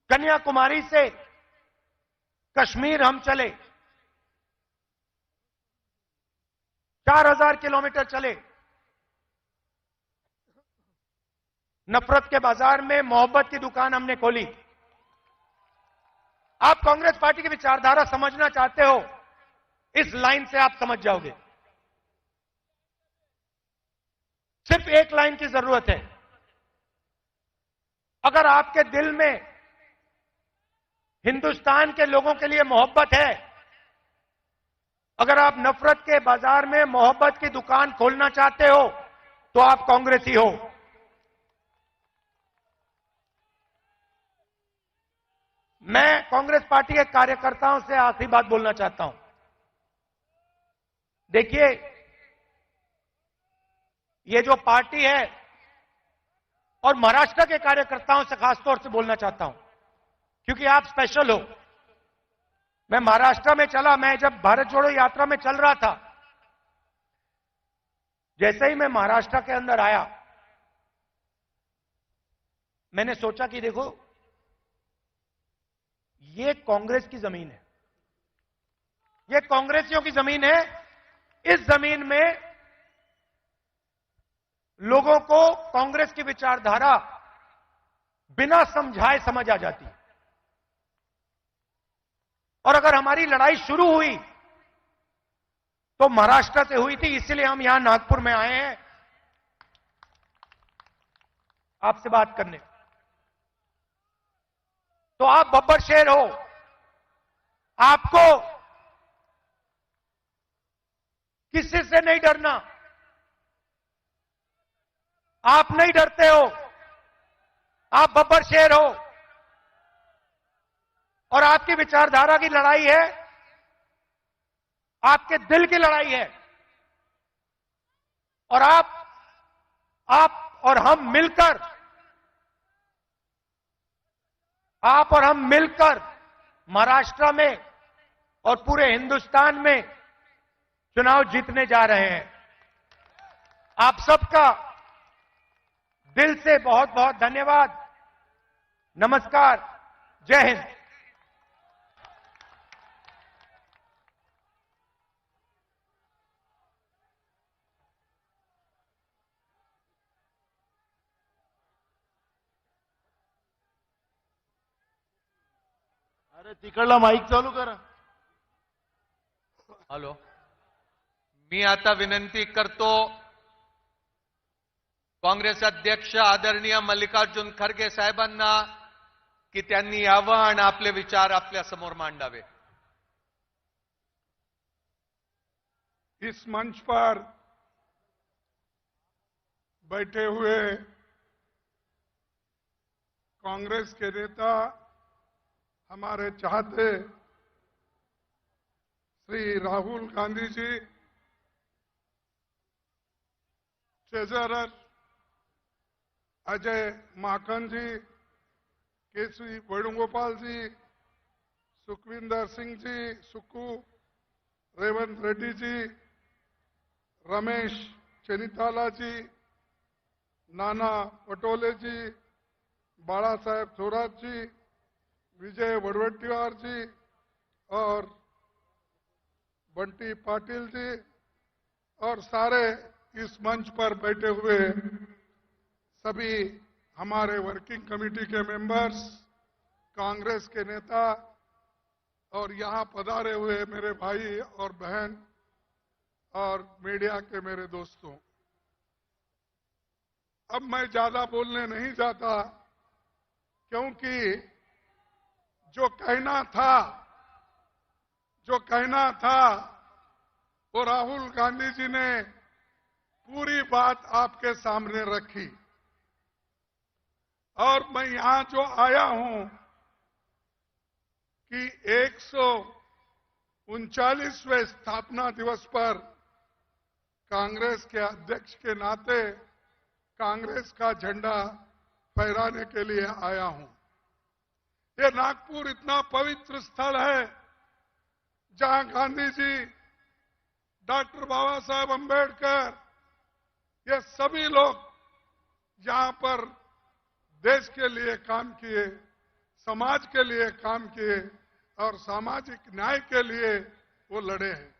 J: कन्याकुमारी से कश्मीर हम चले, 4000 किलोमीटर चले। नफरत के बाजार में मोहब्बत की दुकान हमने खोली। आप कांग्रेस पार्टी की विचारधारा समझना चाहते हो, इस लाइन से आप समझ जाओगे। सिर्फ एक लाइन की जरूरत है। अगर आपके दिल में हिंदुस्तान के लोगों के लिए मोहब्बत है, अगर आप नफरत के बाजार में मोहब्बत की दुकान खोलना चाहते हो, तो आप कांग्रेसी हो। मैं कांग्रेस पार्टी के कार्यकर्ताओं से आखिरी बात बोलना चाहता हूं। देखिए, ये जो पार्टी है, और महाराष्ट्र के कार्यकर्ताओं से खासतौर से बोलना चाहता हूं, क्योंकि आप स्पेशल हो। मैं महाराष्ट्र में चला, मैं जब भारत जोड़ो यात्रा में चल रहा था, जैसे ही मैं महाराष्ट्र के अंदर आया, मैंने सोचा कि देखो, ये कांग्रेस की जमीन है, ये कांग्रेसियों की जमीन है। इस जमीन में लोगों को कांग्रेस की विचारधारा बिना समझाए समझ आ जाती है। और अगर हमारी लड़ाई शुरू हुई तो महाराष्ट्र से हुई थी, इसलिए हम यहां नागपुर में आए हैं आपसे बात करने। तो आप बब्बर शेर हो, आपको किसी से नहीं डरना। आप नहीं डरते हो, आप बब्बर शेर हो, और आपकी विचारधारा की लड़ाई है, आपके दिल की लड़ाई है। और आप और हम मिलकर, आप और हम मिलकर महाराष्ट्र में और पूरे हिंदुस्तान में चुनाव जीतने जा रहे हैं। आप सबका दिल से बहुत बहुत धन्यवाद। नमस्कार, जय हिंद।
I: अरे तिकडला माईक चालू करा.
B: हॅलो, मी आता विनंती करतो काँग्रेस अध्यक्ष आदरणीय मल्लिकार्जुन खरगे साहेबांना की त्यांनी यावं आणि आपले विचार आपल्या समोर मांडावे.
K: इस मंच पर बैठे हुए कांग्रेस के नेता, हमारे चाहते श्री राहुल गांधी जी, ट्रेजरर अजय माकन जी, केसी वेणुगोपाल जी, सुखविंदर सिंह जी सुक्कू, रेवंत रेड्डी जी, रमेश चेनिताला जी, नाना पटोले जी, बाला साहेब थोरात जी, विजय वड़वट्टीवार जी और बंटी पाटिल जी और सारे इस मंच पर बैठे हुए सभी हमारे वर्किंग कमेटी के मेंबर्स, कांग्रेस के नेता और यहां पधारे हुए मेरे भाई और बहन और मीडिया के मेरे दोस्तों, अब मैं ज्यादा बोलने नहीं जाता क्योंकि जो कहना था वो राहुल गांधी जी ने पूरी बात आपके सामने रखी और मैं यहां जो आया हूं कि 139वें स्थापना दिवस पर कांग्रेस के अध्यक्ष के नाते कांग्रेस का झंडा फहराने के लिए आया हूं। ये नागपुर इतना पवित्र स्थल है जहां गांधी जी, डॉक्टर बाबा साहब अंबेडकर, ये सभी लोग यहां पर देश के लिए काम किए, समाज के लिए काम किए और सामाजिक न्याय के लिए वो लड़े हैं।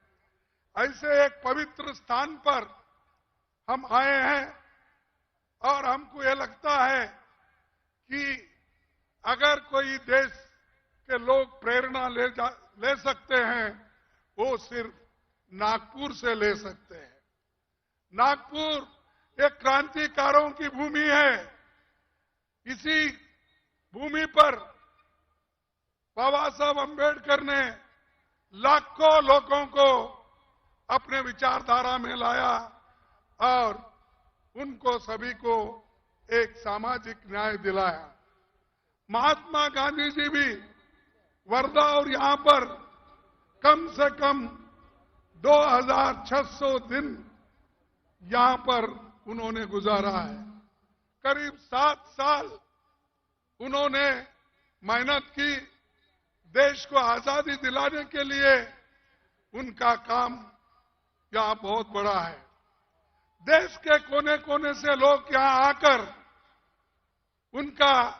K: ऐसे एक पवित्र स्थान पर हम आए हैं और हमको ये लगता है कि अगर कोई देश के लोग प्रेरणा ले सकते हैं, वो सिर्फ नागपुर से ले सकते हैं। नागपुर एक क्रांतिकारों की भूमि है। इसी भूमि पर बाबा साहब अंबेडकर ने लाखों लोगों को अपने विचारधारा में लाया और उनको सभी को एक सामाजिक न्याय दिलाया। महात्मा गांधी जी भी वर्धा और यहां पर कम से कम 2600 दिन यहां पर उन्होंने गुजारा है। करीब 7 साल उन्होंने मेहनत की। देश को आजादी दिलाने के लिए उनका काम यहां बहुत बड़ा है। देश के कोने कोने से लोग यहां आकर उनका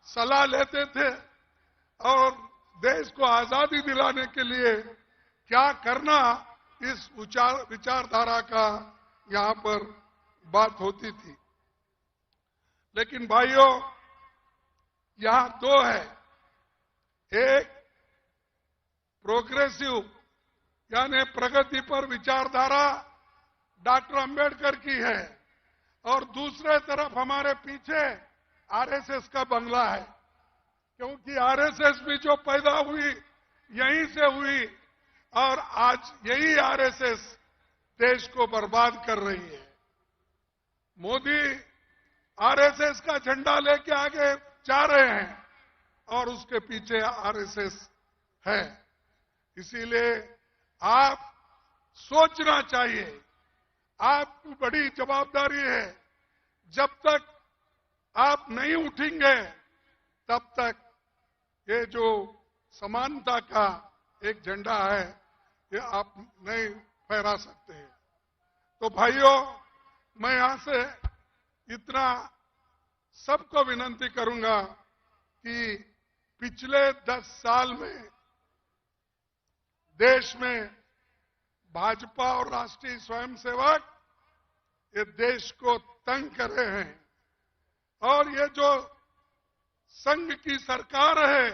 K: सलाह लेते थे और देश को आजादी दिलाने के लिए क्या करना, इस विचारधारा का यहां पर बात होती थी। लेकिन भाइयों, यहां दो है, एक प्रोग्रेसिव यानी प्रगति पर विचारधारा डॉक्टर अंबेडकर की है और दूसरे तरफ हमारे पीछे आरएसएस का बंगला है, क्योंकि आरएसएस भी जो पैदा हुई यहीं से हुई और आज यही आरएसएस देश को बर्बाद कर रही है। मोदी आरएसएस का झंडा लेके आगे जा रहे हैं और उसके पीछे आरएसएस है। इसीलिए आप सोचना चाहिए, आपकी बड़ी जवाबदारी है। जब तक आप नहीं उठेंगे तब तक ये जो समानता का एक झंडा है ये आप नहीं फहरा सकते हैं। तो भाइयों, मैं यहां से इतना सबको विनंती करूंगा कि पिछले 10 साल में देश में भाजपा और राष्ट्रीय स्वयंसेवक ये देश को तंग कर रहे हैं और ये जो संघ की सरकार है,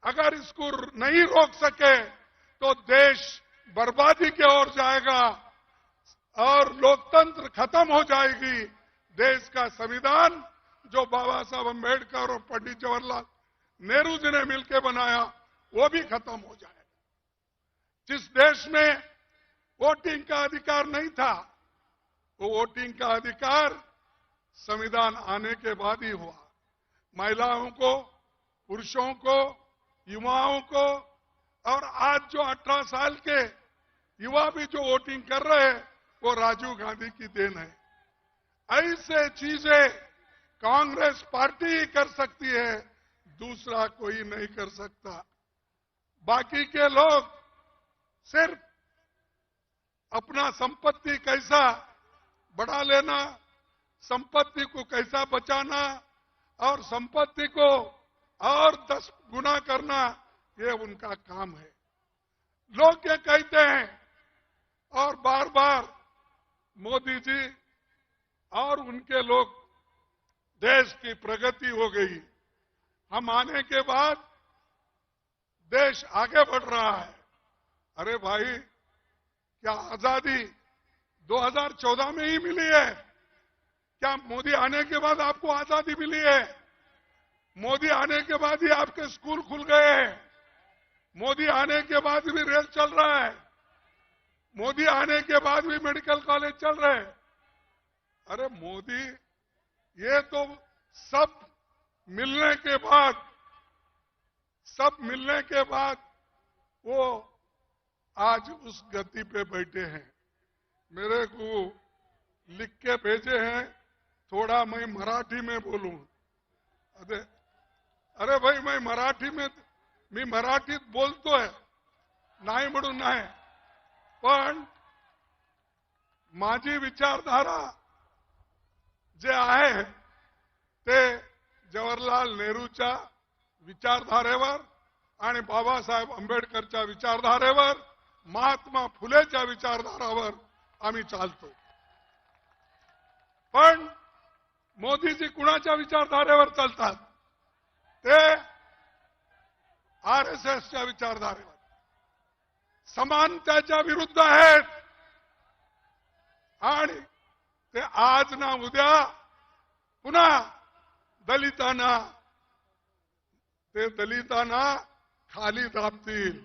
K: अगर इसको नहीं रोक सके तो देश बर्बादी की ओर जाएगा और लोकतंत्र खत्म हो जाएगी। देश का संविधान जो बाबा साहब अम्बेडकर और पंडित जवाहरलाल नेहरू जी ने मिलकर बनाया वो भी खत्म हो जाएगा। जिस देश में वोटिंग का अधिकार नहीं था, वो वोटिंग का अधिकार संविधान आने के बाद ही हुआ। महिलाओं को, पुरुषों को, युवाओं को और आज जो 18 साल के युवा भी जो वोटिंग कर रहे हैं वो राजीव गांधी की देन है। ऐसे चीजें कांग्रेस पार्टी ही कर सकती है, दूसरा कोई नहीं कर सकता। बाकी के लोग सिर्फ अपना संपत्ति कैसा बढ़ा लेना, संपत्ति को कैसा बचाना और संपत्ति को और 10 गुना करना, ये उनका काम है। लोग ये कहते हैं और बार बार मोदी जी और उनके लोग देश की प्रगति हो गई, हम आने के बाद देश आगे बढ़ रहा है। अरे भाई, क्या आजादी 2014 में ही मिली है? क्या मोदी आने के बाद आपको आजादी मिली है? मोदी आने के बाद ही आपके स्कूल खुल गए हैं। मोदी आने के बाद भी रेल चल रहा है। मोदी आने के बाद भी मेडिकल कॉलेज चल रहे हैं। अरे मोदी, ये तो सब मिलने के बाद वो आज उस गति पे बैठे हैं। मेरे को लिख के भेजे हैं, थोड़ा मैं मराठी में बोलूं। अरे भाई, मी मराठीत बोलतोय, नाही म्हणून नाही, पण माझी विचारधारा जे आहे ते जवाहरलाल नेहरूच्या विचारधारेवर आणि बाबासाहेब आंबेडकरच्या विचारधारेवर, महात्मा फुलेच्या विचारधारावर आम्ही चालतो। पण मोदीजी कुणाच्या विचारधारेवर चालतात? ते आरएसएसच्या विचारधारेवर, समानतेच्या विरुद्ध आहेत आणि ते आज ना उद्या पुन्हा दलितांना खाली दाबतील।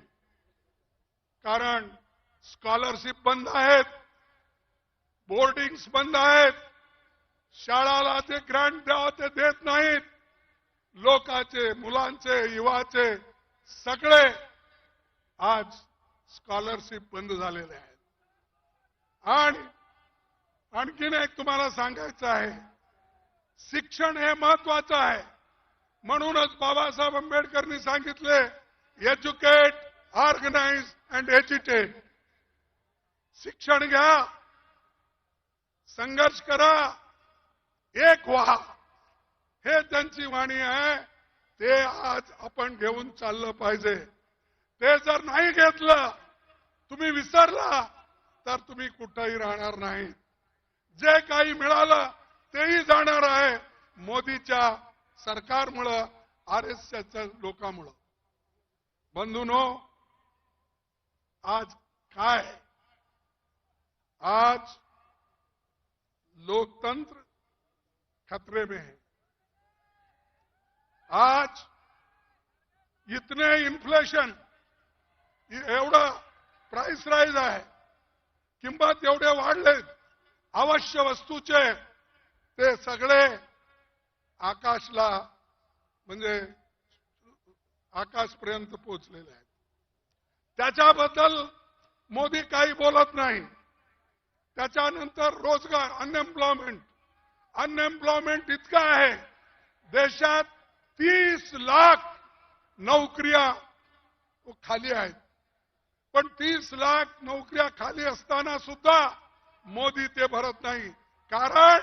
K: कारण स्कॉलरशिप बंद आहेत, बोर्डिंग्स बंद आहेत, शाळाला ते ग्रँट द्यावं ते देत नाहीत। लोकांचे, मुलांचे, युवाचे सगळे आज स्कॉलरशिप बंद झालेले आहेत। आणि आणखीन एक तुम्हाला सांगायचं आहे, शिक्षण हे महत्वाचं आहे। म्हणूनच बाबासाहेब आंबेडकरांनी सांगितले, एज्युकेट, ऑर्गनाइज अँड एज्युटेट। शिक्षण घ्या, संघर्ष करा, एक व्हा, हे त्यांची वाणी आहे। ते आज आपण घेऊन चाललं पाहिजे। ते जर नाही घेतलं, तुम्ही विसरला, तर तुम्ही कुठेही राहणार नाही। जे काही मिळालं तेही जाणार आहे मोदीच्या सरकारमुळं, आरएसएसच्या लोकांमुळं। बंधूंनो, आज काय? आज लोकतंत्र खतरे में है। आज इतने इन्फ्लेशन, एवढा प्राइस राईज आहे, किंमत एवढे वाढलेत अवश्य वस्तूचे, ते सगळे आकाशला म्हणजे आकाशपर्यंत पोहोचलेले आहेत। त्याच्याबद्दल मोदी काही बोलत नाही। त्याच्यानंतर रोजगार, अनएम्प्लॉयमेंट इतका आहे, देशात 30 लाख नोकऱ्या खाली आहेत। पण 30 लाख नोकऱ्या खाली असताना सुद्धा मोदी ते भरत नाही। कारण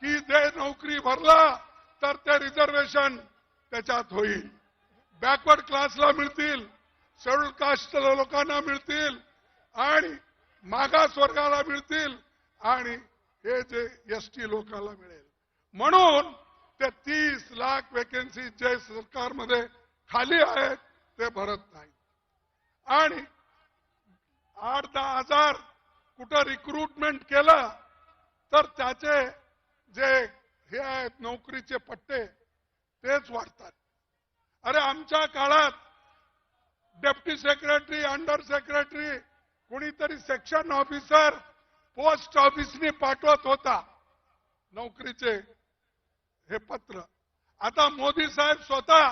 K: की ते नोकरी भरला तर ते रिझर्वेशन त्याच्यात होईल। बॅकवर्ड क्लासला मिळतील, शेड्यूल कास्ट लोकांना मिळतील आणि मागास वर्गाला मिळतील आणि हे जे एसटी लोकांना मिळेल. म्हणून ते 30 लाख वेकेन्सी जे सरकारमध्ये खाली आहेत ते भरत नाही. आणि 8-10 हजार कुठं रिक्रुटमेंट केलं तर त्याचे जे हे आहेत नोकरीचे पट्टे तेच वाढतात. अरे आमच्या काळात डेप्टी सेक्रेटरी, अंडर सेक्रेटरी, कोणीतरी सेक्शन ऑफिसर पोस्ट ऑफिसने पाठवत होता नोकरीचे हे पत्र. आता मोदी साहेब स्वतः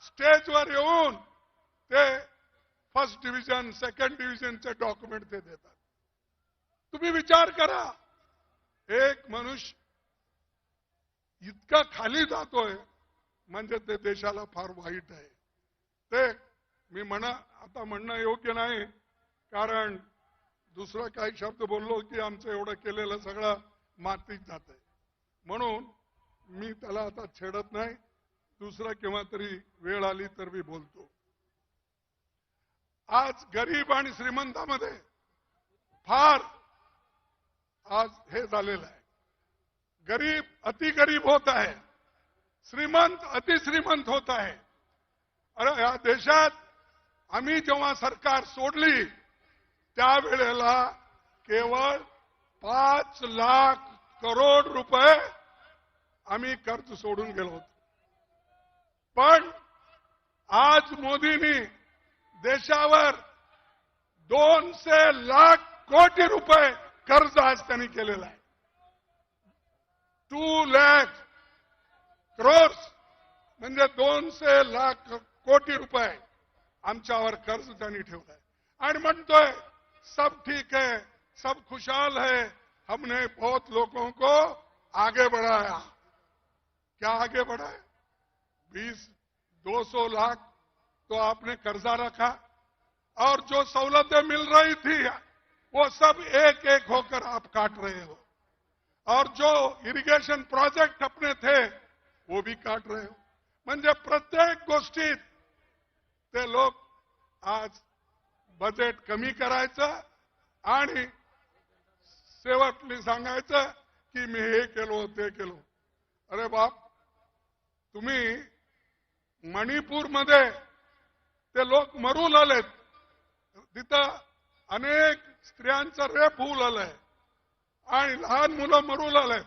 K: स्टेजवर येऊन ते फर्स्ट डिव्हिजन, सेकंड डिव्हिजनचे डॉक्युमेंट ते देतात. तुम्ही विचार करा, एक मनुष्य इतका खाली जातोय म्हणजे ते देशाला फार वाईट आहे. ते मी आता म्हणणं योग्य नाही, कारण दुसरा काही शब्द बोललो की आमचं एवढं केलेलं सगळं मातीत जात आहे. म्हणून मी त्याला आता छेडत नाही. दुसरा केव्हा तरी वेळ आली तर मी बोलतो. आज गरीब आणि श्रीमंतामध्ये फार आज हे झालेलं आहे. गरीब अतिगरीब होत आहे, श्रीमंत अतिश्रीमंत होत आहे. अरे या देशात आम्ही जेव्हा सरकार सोडली त्यावेळेला केवळ 5 लाख करोड रुपये आम्ही कर्ज सोडून गेलो होतो. पण आज मोदींनी देशावर 200 लाख कोटी रुपये कर्ज आज त्यांनी केलेलं आहे. 2 लाख करोड्स म्हणजे 200 लाख कोटी रुपये आमच्यावर कर्ज त्यांनी ठेवलं आहे. आणि म्हणतोय सब ठीक है, सब खुशहाल है, हमने बहुत लोगों को आगे बढ़ाया. क्या आगे बढ़ाया? 200 लाख तो आपने कर्जा रखा और जो सहुलतें मिल रही थी वो सब एक एक होकर आप काट रहे हो. और जो इरिगेशन प्रोजेक्ट अपने थे वो भी काट रहे हो. म्हणजे प्रत्येक गोष्टीत ते लोक आज बजेट कमी करायचं आणि शेवटली सांगायचं की मी हे केलो ते केलो. अरे बाप, तुम्ही मणिपूरमध्ये ते लोक मरू लागलेत, तिथं अनेक स्त्रियांचं रेप होऊ लागलंय आणि लहान मुलं मरू लागलेत.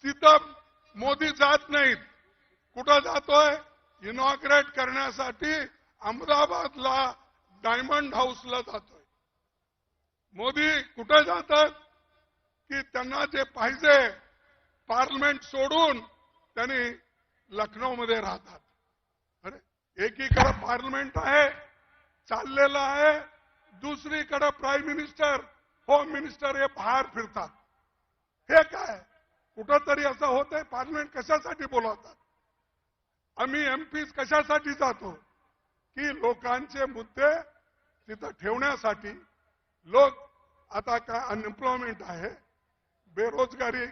K: तिथं मोदी जात नाहीत. कुठं जातोय? इनॉग्रेट करण्यासाठी अहमदाबादला डायमंड हाऊसला जातोय. मोदी कुठे जातात की त्यांना जे पाहिजे पार्लमेंट सोडून त्यांनी लखनौमध्ये राहतात. अरे एकीकडे पार्लमेंट आहे चाललेलं आहे, दुसरीकडे प्राईम मिनिस्टर, होम मिनिस्टर हे बाहेर फिरतात. हे काय कुठंतरी असं होतंय? पार्लमेंट कशासाठी बोलावतात? आम्ही एमपी कशासाठी जातो? की लोकांचे मुद्दे तिथं ठेवण्यासाठी. लोक आता काय अनएम्प्लॉयमेंट आहे, बेरोजगारी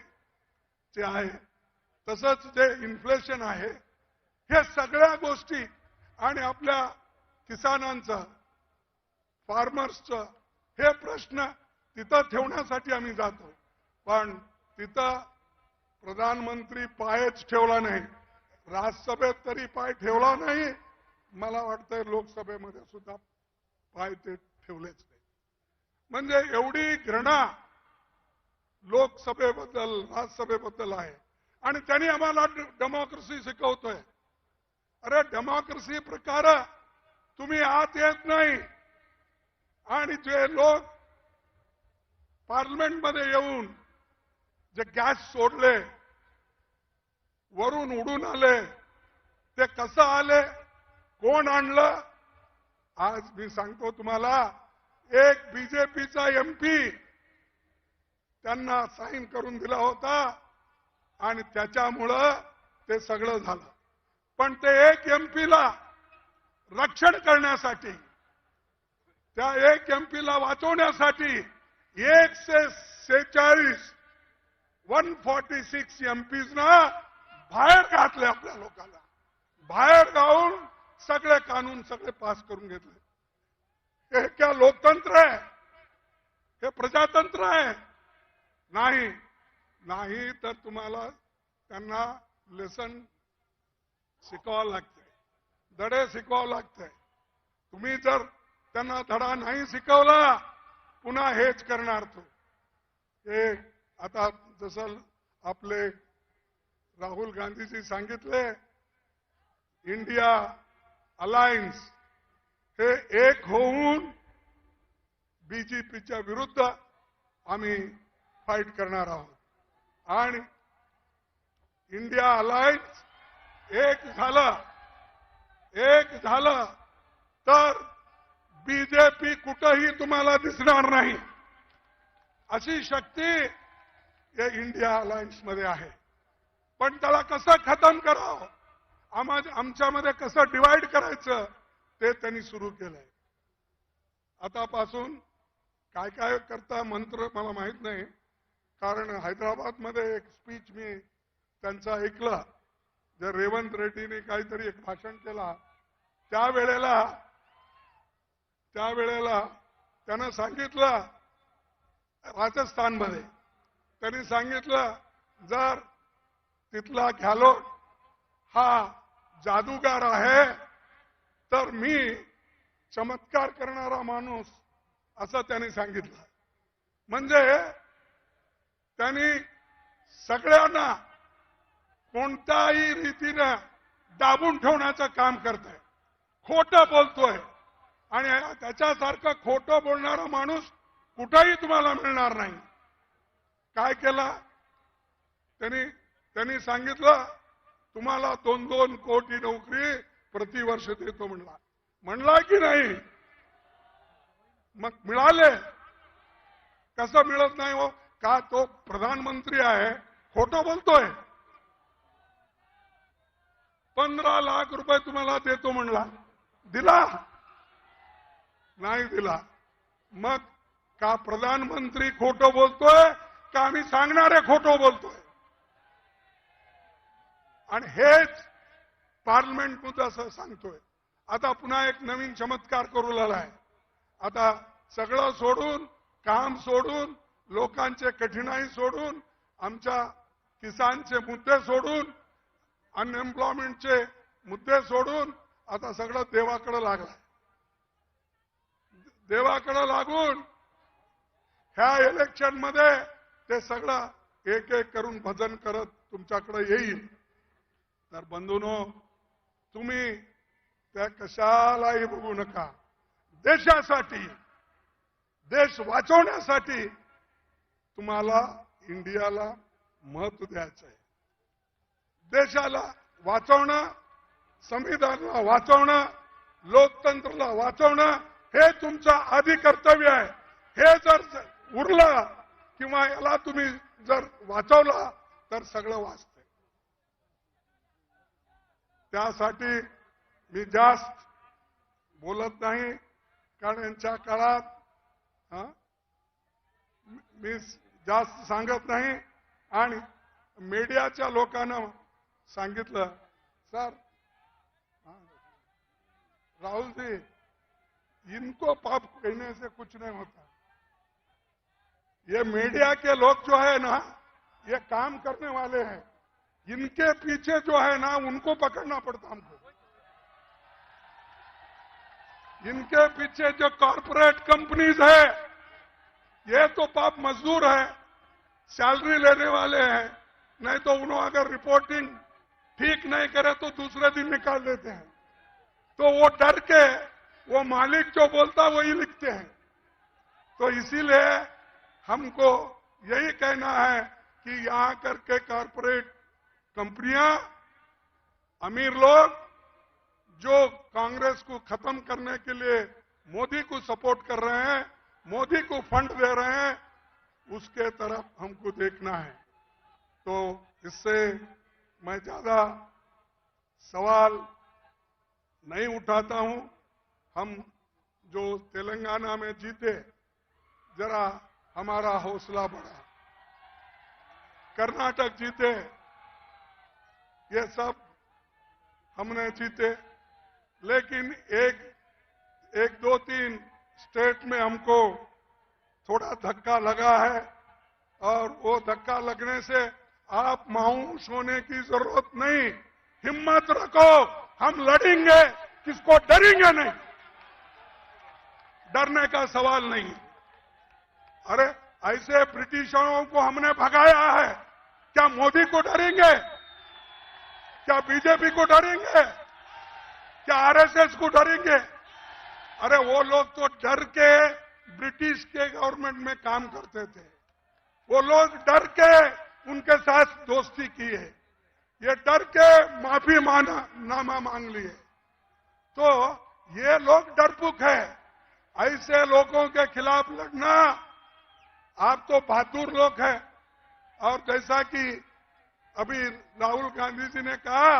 K: जे आहे, तसंच जे इन्फ्लेशन आहे, हे सगळ्या गोष्टी आणि आपल्या किसानांचं, फार्मर्सचं हे प्रश्न तिथं ठेवण्यासाठी आम्ही जातो. पण तिथं प्रधानमंत्री पायच ठेवला नाही, राज्यसभेत तरी पाय ठेवला नाही, मला वाटतंय लोकसभेमध्ये सुद्धा पाय ते ठेवलेच नाही. म्हणजे एवढी घृणा लोकसभेबद्दल, राज्यसभेबद्दल आहे. आणि त्यांनी आम्हाला डेमोक्रेसी शिकवतोय. अरे डेमोक्रेसी प्रकार तुम्ही आत येत नाही आणि जे लोक पार्लमेंटमध्ये येऊन जे गॅस सोडले, वरून उडून आले, ते कसं आले, कोण आणलं? आज मी सांगतो तुम्हाला, एक बीजेपीचा एमपी त्यांना साईन करून दिला होता आणि त्याच्यामुळं ते सगळं झालं. पण ते एक एमपीला रक्षण करण्यासाठी, त्या एक एमपीला वाचवण्यासाठी 146 एमपीजना बाहेर घातले. आपल्या लोकांना बाहेर गावून सगळे कानून सगळे पास करून घेतले. हे क्या लोकतंत्र आहे? हे प्रजातंत्र आहे? नाही. नाही तर तुम्हाला त्यांना लेसन शिकवावं लागतंय, धडे शिकवावं लागतंय. तुम्ही जर त्यांना धडा नाही शिकवला पुन्हा हेच करणार तो. हे आता जसं आपले राहुल गांधीजी सांगितले, इंडिया अलायन्स हे एक होऊन बीजेपीच्या विरुद्ध आम्ही फाईट करणार आहोत. आणि इंडिया अलायन्स एक झालं तर बीजेपी कुठंही तुम्हाला दिसणार नाही, अशी शक्ती या इंडिया अलायन्स मध्ये आहे. पण त्याला कसं खतम करावं, आमच्यामध्ये कसं डिवाइड करायचं ते त्यांनी सुरू केलंय. आतापासून काय काय करता मंत्र मला माहित नाही, कारण हैदराबादमध्ये एक स्पीच मी त्यांचा ऐकला. जर रेवंत रेड्डीने काहीतरी एक भाषण केला, त्यावेळेला त्यानं सांगितलं, राजस्थानमध्ये त्यांनी सांगितलं, जर तिथला गहलोत हा जादूगार आहे तर मी चमत्कार करणारा माणूस, असं त्यांनी सांगितलं. म्हणजे त्यांनी सगळ्यांना कोणत्याही रीतीनं दाबून ठेवण्याचं काम करतोय, खोटं बोलतोय. आणि त्याच्यासारखं खोटं बोलणारा माणूस कुठेही तुम्हाला मिळणार नाही. काय केलं त्यांनी सांगितलं, तुम्हाला 2-2 कोटी नोकरी प्रतिवर्ष देतो म्हणला की नाही? मग मिळाले. कसं मिळत नाही हो? का तो प्रधानमंत्री आहे, खोटं बोलतोय? 15 लाख रुपये तुम्हाला देतो म्हणला, दिला नाही? दिला. मग का प्रधानमंत्री खोटं बोलतोय का आम्ही सांगणारे खोटं बोलतोय? आणि हेच पार्लमेंटमध्ये असं सांगतोय. आता पुन्हा एक नवीन चमत्कार करू लागलाय. आता सगळं सोडून, काम सोडून, लोकांचे कठीणाई सोडून, आमच्या किसानचे मुद्दे सोडून, अनएम्प्लॉयमेंटचे मुद्दे सोडून आता सगळं देवाकडे लागलाय. देवाकडे लागून ह्या इलेक्शन मध्ये ते सगळं एक एक करून भजन करत तुमच्याकडे येईल. तर बंधूंनो, तुम्ही त्या कशालाही बघू नका. देशासाठी, देश वाचवण्यासाठी तुम्हाला इंडियाला महत्व द्यायचं आहे. देशाला वाचवणं, संविधानाला वाचवणं, लोकतंत्राला वाचवणं हे तुमचं आधी कर्तव्य आहे. हे जर उरलं किंवा याला तुम्ही जर वाचवला तर सगळं वाचतंय. त्यासाठी मी जास्त बोलत नाही, कारण यांच्या काळात मी जास्त सांगत नाही. आणि मीडियाच्या लोकांना सांगितलं, सर राहुल जी, इनको पाप कहने से कुछ नहीं होता. ये मीडिया के लोग जो है ना, ये काम करने वाले हैं. इनके पीछे जो है ना, उनको पकड़ना पड़ता हमको. इनके पीछे जो कॉरपोरेट कंपनीज है, ये तो पाप मजदूर है, सैलरी लेने वाले हैं. नहीं तो उन्होंने अगर रिपोर्टिंग ठीक नहीं करे तो दूसरे दिन निकाल देते हैं. तो वो डर के वो मालिक जो बोलता वही लिखते हैं. तो इसीलिए हमको यही कहना है कि यहां करके कॉरपोरेट कंपनियां, अमीर लोग जो कांग्रेस को खत्म करने के लिए मोदी को सपोर्ट कर रहे हैं, मोदी को फंड दे रहे हैं, उसके तरफ हमको देखना है. तो इससे मैं ज्यादा सवाल नहीं उठाता हूं. हम जो तेलंगाना में जीते, जरा हमारा हौसला बढ़ा. कर्नाटक जीते, ये सब हमने जीते. लेकिन एक दो तीन स्टेट में हमको थोड़ा धक्का लगा है, और वो धक्का लगने से आप मायूस होने की जरूरत नहीं। हिम्मत रखो, हम लड़ेंगे, किसको डरेंगे नहीं, डरने का सवाल नहीं। अरे ऐसे ब्रिटिशरों को हमने भगाया है, क्या मोदी को डरेंगे? क्या बीजेपी को डरेंगे? क्या आरएसएस को डरेंगे? अरे वो लोग तो डर के ब्रिटिश के गवर्नमेंट में काम करते थे, वो लोग डर के उनके साथ दोस्ती की है, ये डर के माफी नामा मांग लिए। तो ये लोग डरपुक है, ऐसे लोगों के खिलाफ लड़ना, आप तो बहादुर लोग हैं। और जैसा कि अभी राहुल गांधी जी ने कहा,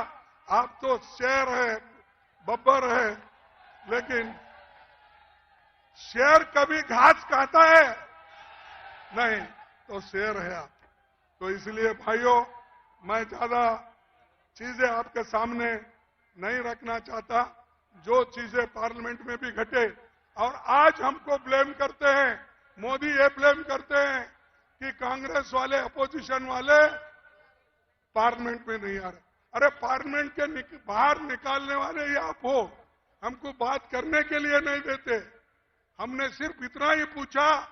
K: आप तो शेर है, बब्बर है, लेकिन शेर कभी घास खाता है नहीं, तो शेर है आप। तो इसलिए भाइयों, मैं ज्यादा चीजें आपके सामने नहीं रखना चाहता। जो चीजें पार्लियामेंट में भी घटे, और आज हमको ब्लेम करते हैं, मोदी ये ब्लेम करते हैं कि कांग्रेस वाले, अपोजिशन वाले पार्लियामेंट में नहीं आ रहे। अरे पार्लियामेंट के बाहर निकालने वाले ही आप हो, हमको बात करने के लिए नहीं देते। हमने सिर्फ इतना ही पूछा,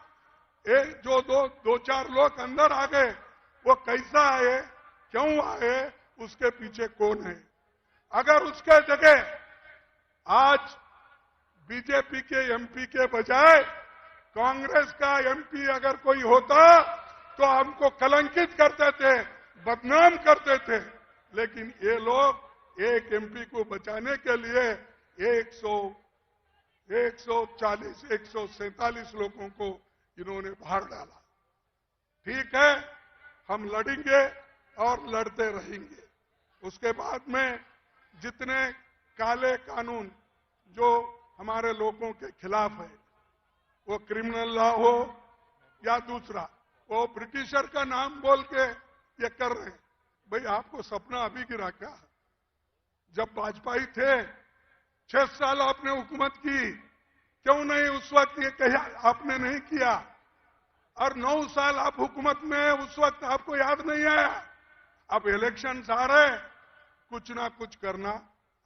K: जो दो चार लोग अंदर आ गए, वो कैसा आए, क्यों आए, उसके पीछे कौन है। अगर उसके जगह आज बीजेपी के एमपी के बजाय कांग्रेस का एमपी अगर कोई होता, तो हमको कलंकित करते थे, बदनाम करते थे। लेकिन ये लोग एक एमपी को बचाने के लिए 140, 147 लोगों को इन्होंने बाहर डाला। ठीक है, हम लड़ेंगे और लड़ते रहेंगे। उसके बाद में जितने काले कानून जो हमारे लोगों के खिलाफ है, वो क्रिमिनल लॉ हो या दूसरा, वो ब्रिटिशर का नाम बोल के ये कर रहे हैं। भाई आपको सपना अभी गिरा क्या? जब वाजपेयी थे 6 साल आपने हुकूमत की, क्यों नहीं उस वक्त ये कहा आपने नहीं किया? और 9 साल आप हुकूमत में, उस वक्त आपको याद नहीं आया? अब इलेक्शन आ रहे, कुछ ना कुछ करना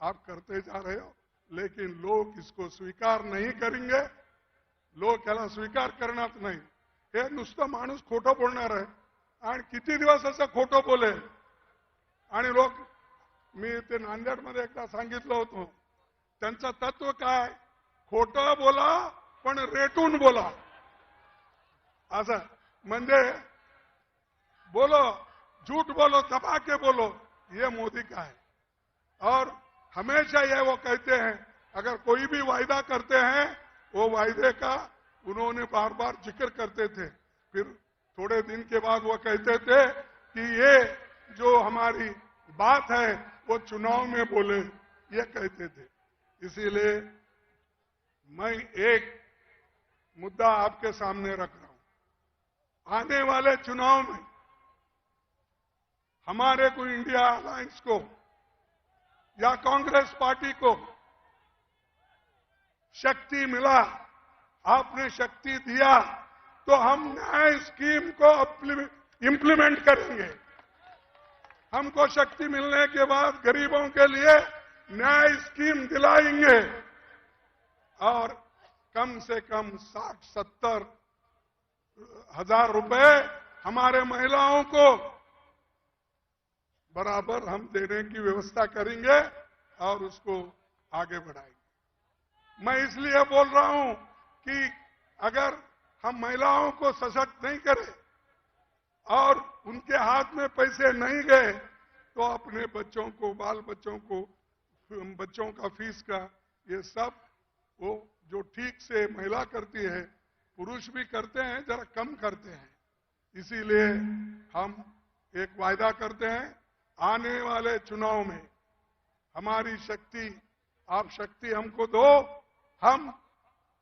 K: आप करते जा रहे हो, लेकिन लोग इसको स्वीकार नहीं करेंगे। लोग याला स्वीकार करणार नाही। हे नुसतं माणूस खोटं बोलणार आहे, आणि किती दिवस असं खोटं बोलेल? आणि लोक, मी ते नांदेडमध्ये एकदा सांगितलं होतं, त्यांचं तत्व काय? खोटं बोला पण रेटून बोला, असं म्हणजे बोलो, झूठ बोलो, दबा के बोलो, ये मोदी का है। और हमेशा ये वो कहते हैं, अगर कोई भी वायदा करते हैं, वो वायदे का उन्होंने बार बार जिक्र करते थे, फिर थोड़े दिन के बाद वो कहते थे कि ये जो हमारी बात है वो चुनाव में बोले, ये कहते थे। इसीलिए मैं एक मुद्दा आपके सामने रख रहा हूं। आने वाले चुनाव में हमारे को इंडिया अलायंस को या कांग्रेस पार्टी को शक्ति मिला, आपने शक्ति दिया, तो हम न्याय स्कीम को इंप्लीमेंट करेंगे। हमको शक्ति मिलने के बाद गरीबों के लिए न्याय स्कीम दिलाएंगे, और कम से कम 60-70 हजार रुपए हमारे महिलाओं को बराबर हम देने की व्यवस्था करेंगे और उसको आगे बढ़ाएंगे। मैं इसलिए बोल रहा हूं कि अगर हम महिलाओं को सशक्त नहीं करें और उनके हाथ में पैसे नहीं गए, तो अपने बच्चों को, बाल बच्चों को, बच्चों का फीस का, ये सब वो जो ठीक से महिला करती है, पुरुष भी करते हैं, जरा कम करते हैं। इसीलिए हम एक वायदा करते हैं, आने वाले चुनाव में हमारी शक्ति, आप शक्ति हमको दो, हम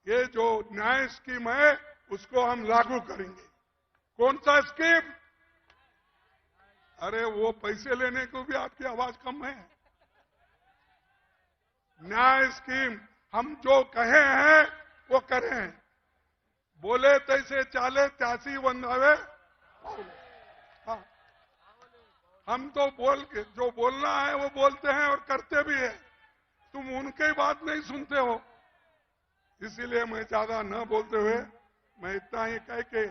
K: ये जो न्याय स्कीम है उसको हम लागू करेंगे। कौन सा स्कीम? अरे वो पैसे लेने को भी आपकी आवाज कम है। न्याय स्कीम हम जो कहे हैं वो करें, बोले तैसे चाले त्यासी बंधावे। हाँ, हम तो जो बोलना है वो बोलते हैं और करते भी है, तुम उनकी बात नहीं सुनते हो। इसीलिए मैं ज्यादा न बोलते हुए मैं इतना ही कह के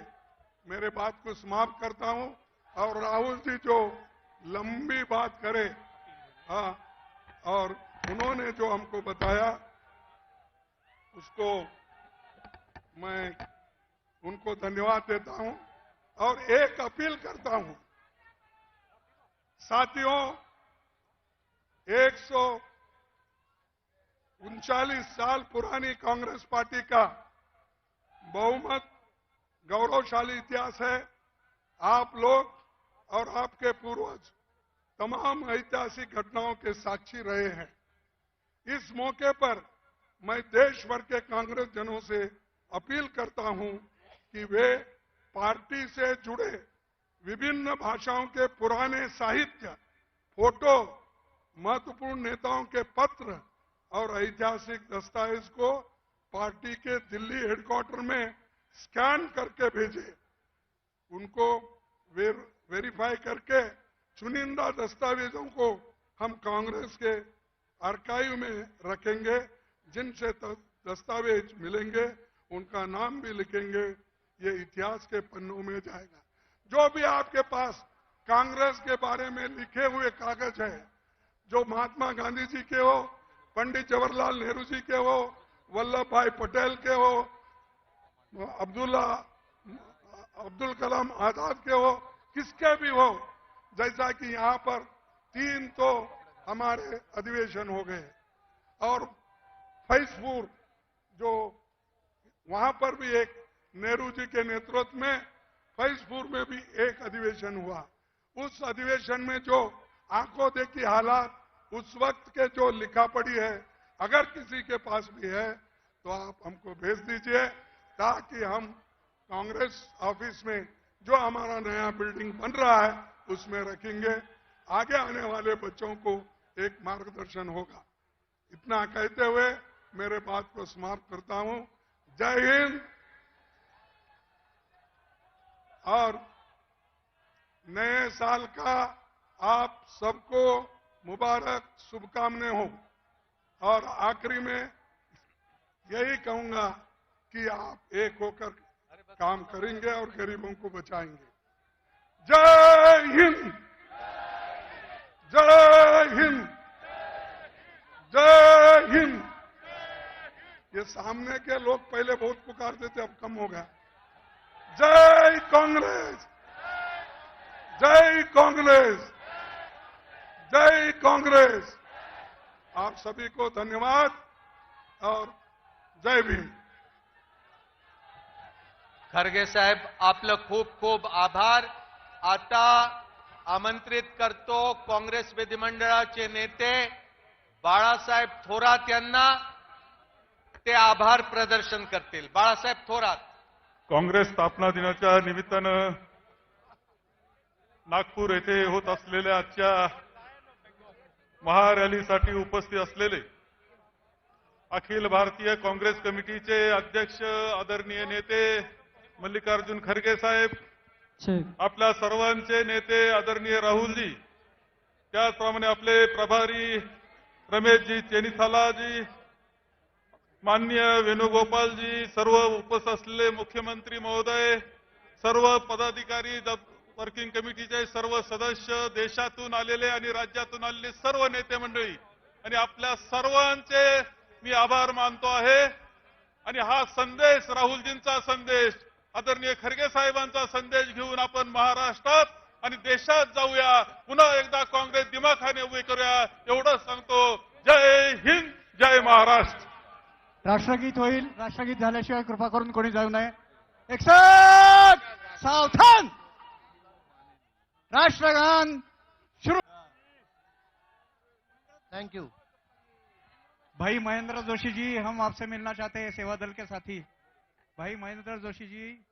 K: मेरे बात को समाप्त करता हूं। और राहुल जी जो लंबी बात करे, हाँ, और उन्होंने जो हमको बताया उसको मैं उनको धन्यवाद देता हूं। और एक अपील करता हूं, साथियों, 139 साल पुरानी कांग्रेस पार्टी का बहुमत गौरवशाली इतिहास है। आप लोग और आपके पूर्वज तमाम ऐतिहासिक घटनाओं के साक्षी रहे हैं। इस मौके पर मैं देश भर के कांग्रेस जनों से अपील करता हूं कि वे पार्टी से जुड़े विभिन्न भाषाओं के पुराने साहित्य, फोटो, महत्वपूर्ण नेताओं के पत्र और ऐतिहासिक दस्तावेज को पार्टी के दिल्ली हेडक्वार्टर में स्कैन करके भेजें। उनको वेरीफाई करके चुनिंदा दस्तावेजों को हम कांग्रेस के आर्काइव में रखेंगे। जिनसे दस्तावेज मिलेंगे उनका नाम भी लिखेंगे, ये इतिहास के पन्नों में जाएगा। जो भी आपके पास कांग्रेस के बारे में लिखे हुए कागज है, जो महात्मा गांधी जी के हो, पंडित जवाहरलाल नेहरू जी के हो, वल्लभ भाई पटेल के हो, अब्दुल कलाम आजाद के हो, किसके भी हो, जैसा कि यहां पर 3 तो हमारे अधिवेशन हो गए और फैजपुर जो वहां पर भी एक नेहरू जी के नेतृत्व में फैजपुर में भी एक अधिवेशन हुआ। उस अधिवेशन में जो आंखों देखी हालात उस वक्त के जो लिखा पड़ी है, अगर किसी के पास भी है तो आप हमको भेज दीजिए, ताकि हम कांग्रेस ऑफिस में जो हमारा नया बिल्डिंग बन रहा है उसमें रखेंगे। आगे आने वाले बच्चों को एक मार्गदर्शन होगा। इतना कहते हुए मेरे बात को समाप्त करता हूं। जय हिंद। और नए साल का आप सबको मुबारक शुभकामनाएं हो। और आखिरी में यही कहूंगा कि आप एक होकर काम करेंगे और गरीबों को बचाएंगे। जय हिंद, जय हिंद, जय हिंद। ये सामने के लोग पहले बहुत पुकारते थे, अब कम हो गया। जय कांग्रेस, जय कांग्रेस, जय कांग्रेस। आप सभी को धन्यवाद और जय भीम।
B: खरगे साहेब, आपलं खूप खूप आभार। आता आमंत्रित करतो काँग्रेस विधिमंडळाचे नेते बाळासाहेब थोरात यांना, ते आभार प्रदर्शन करतील। बाळासाहेब थोरात।
L: काँग्रेस स्थापना दिनाच्या निमित्तानं नागपूर येथे होत असलेल्या आजच्या महारॅलीसाठी उपस्थित असलेले अखिल भारतीय काँग्रेस कमिटीचे अध्यक्ष आदरणीय नेते मल्लिकार्जुन खरगे साहेब, आपल्या सर्वांचे नेते आदरणीय राहुलजी, त्याचप्रमाणे आपले प्रभारी रमेशजी चेनिथालाजी, माननीय वेणुगोपालजी, सर्व उपस्थित असलेले मुख्यमंत्री महोदय, सर्व पदाधिकारी, वर्किंग कमिटीचे सर्व सदस्य, देशातून आलेले आणि राज्यातून आलेले सर्व नेते मंडळी आणि आपल्या सर्वांचे मी आभार मानतो आहे। आणि हा संदेश राहुलजींचा संदेश, आदरणीय खरगे साहेबांचा संदेश घेऊन आपण महाराष्ट्रात आणि देशात जाऊया, पुन्हा एकदा काँग्रेस दिमाखाने उभे करूया, एवढंच सांगतो। जय हिंद, जय महाराष्ट्र।
M: राष्ट्रगीत होईल। राष्ट्रगीत झाल्याशिवाय कृपा करून कोणी जाऊ नये। एकसाथ सावधान। राष्ट्रगान शुरू।
E: Thank you.
M: भाई महेंद्र जोशी जी, हम आपसे मिलना चाहते हैं, सेवा दल के साथी भाई महेंद्र जोशी जी।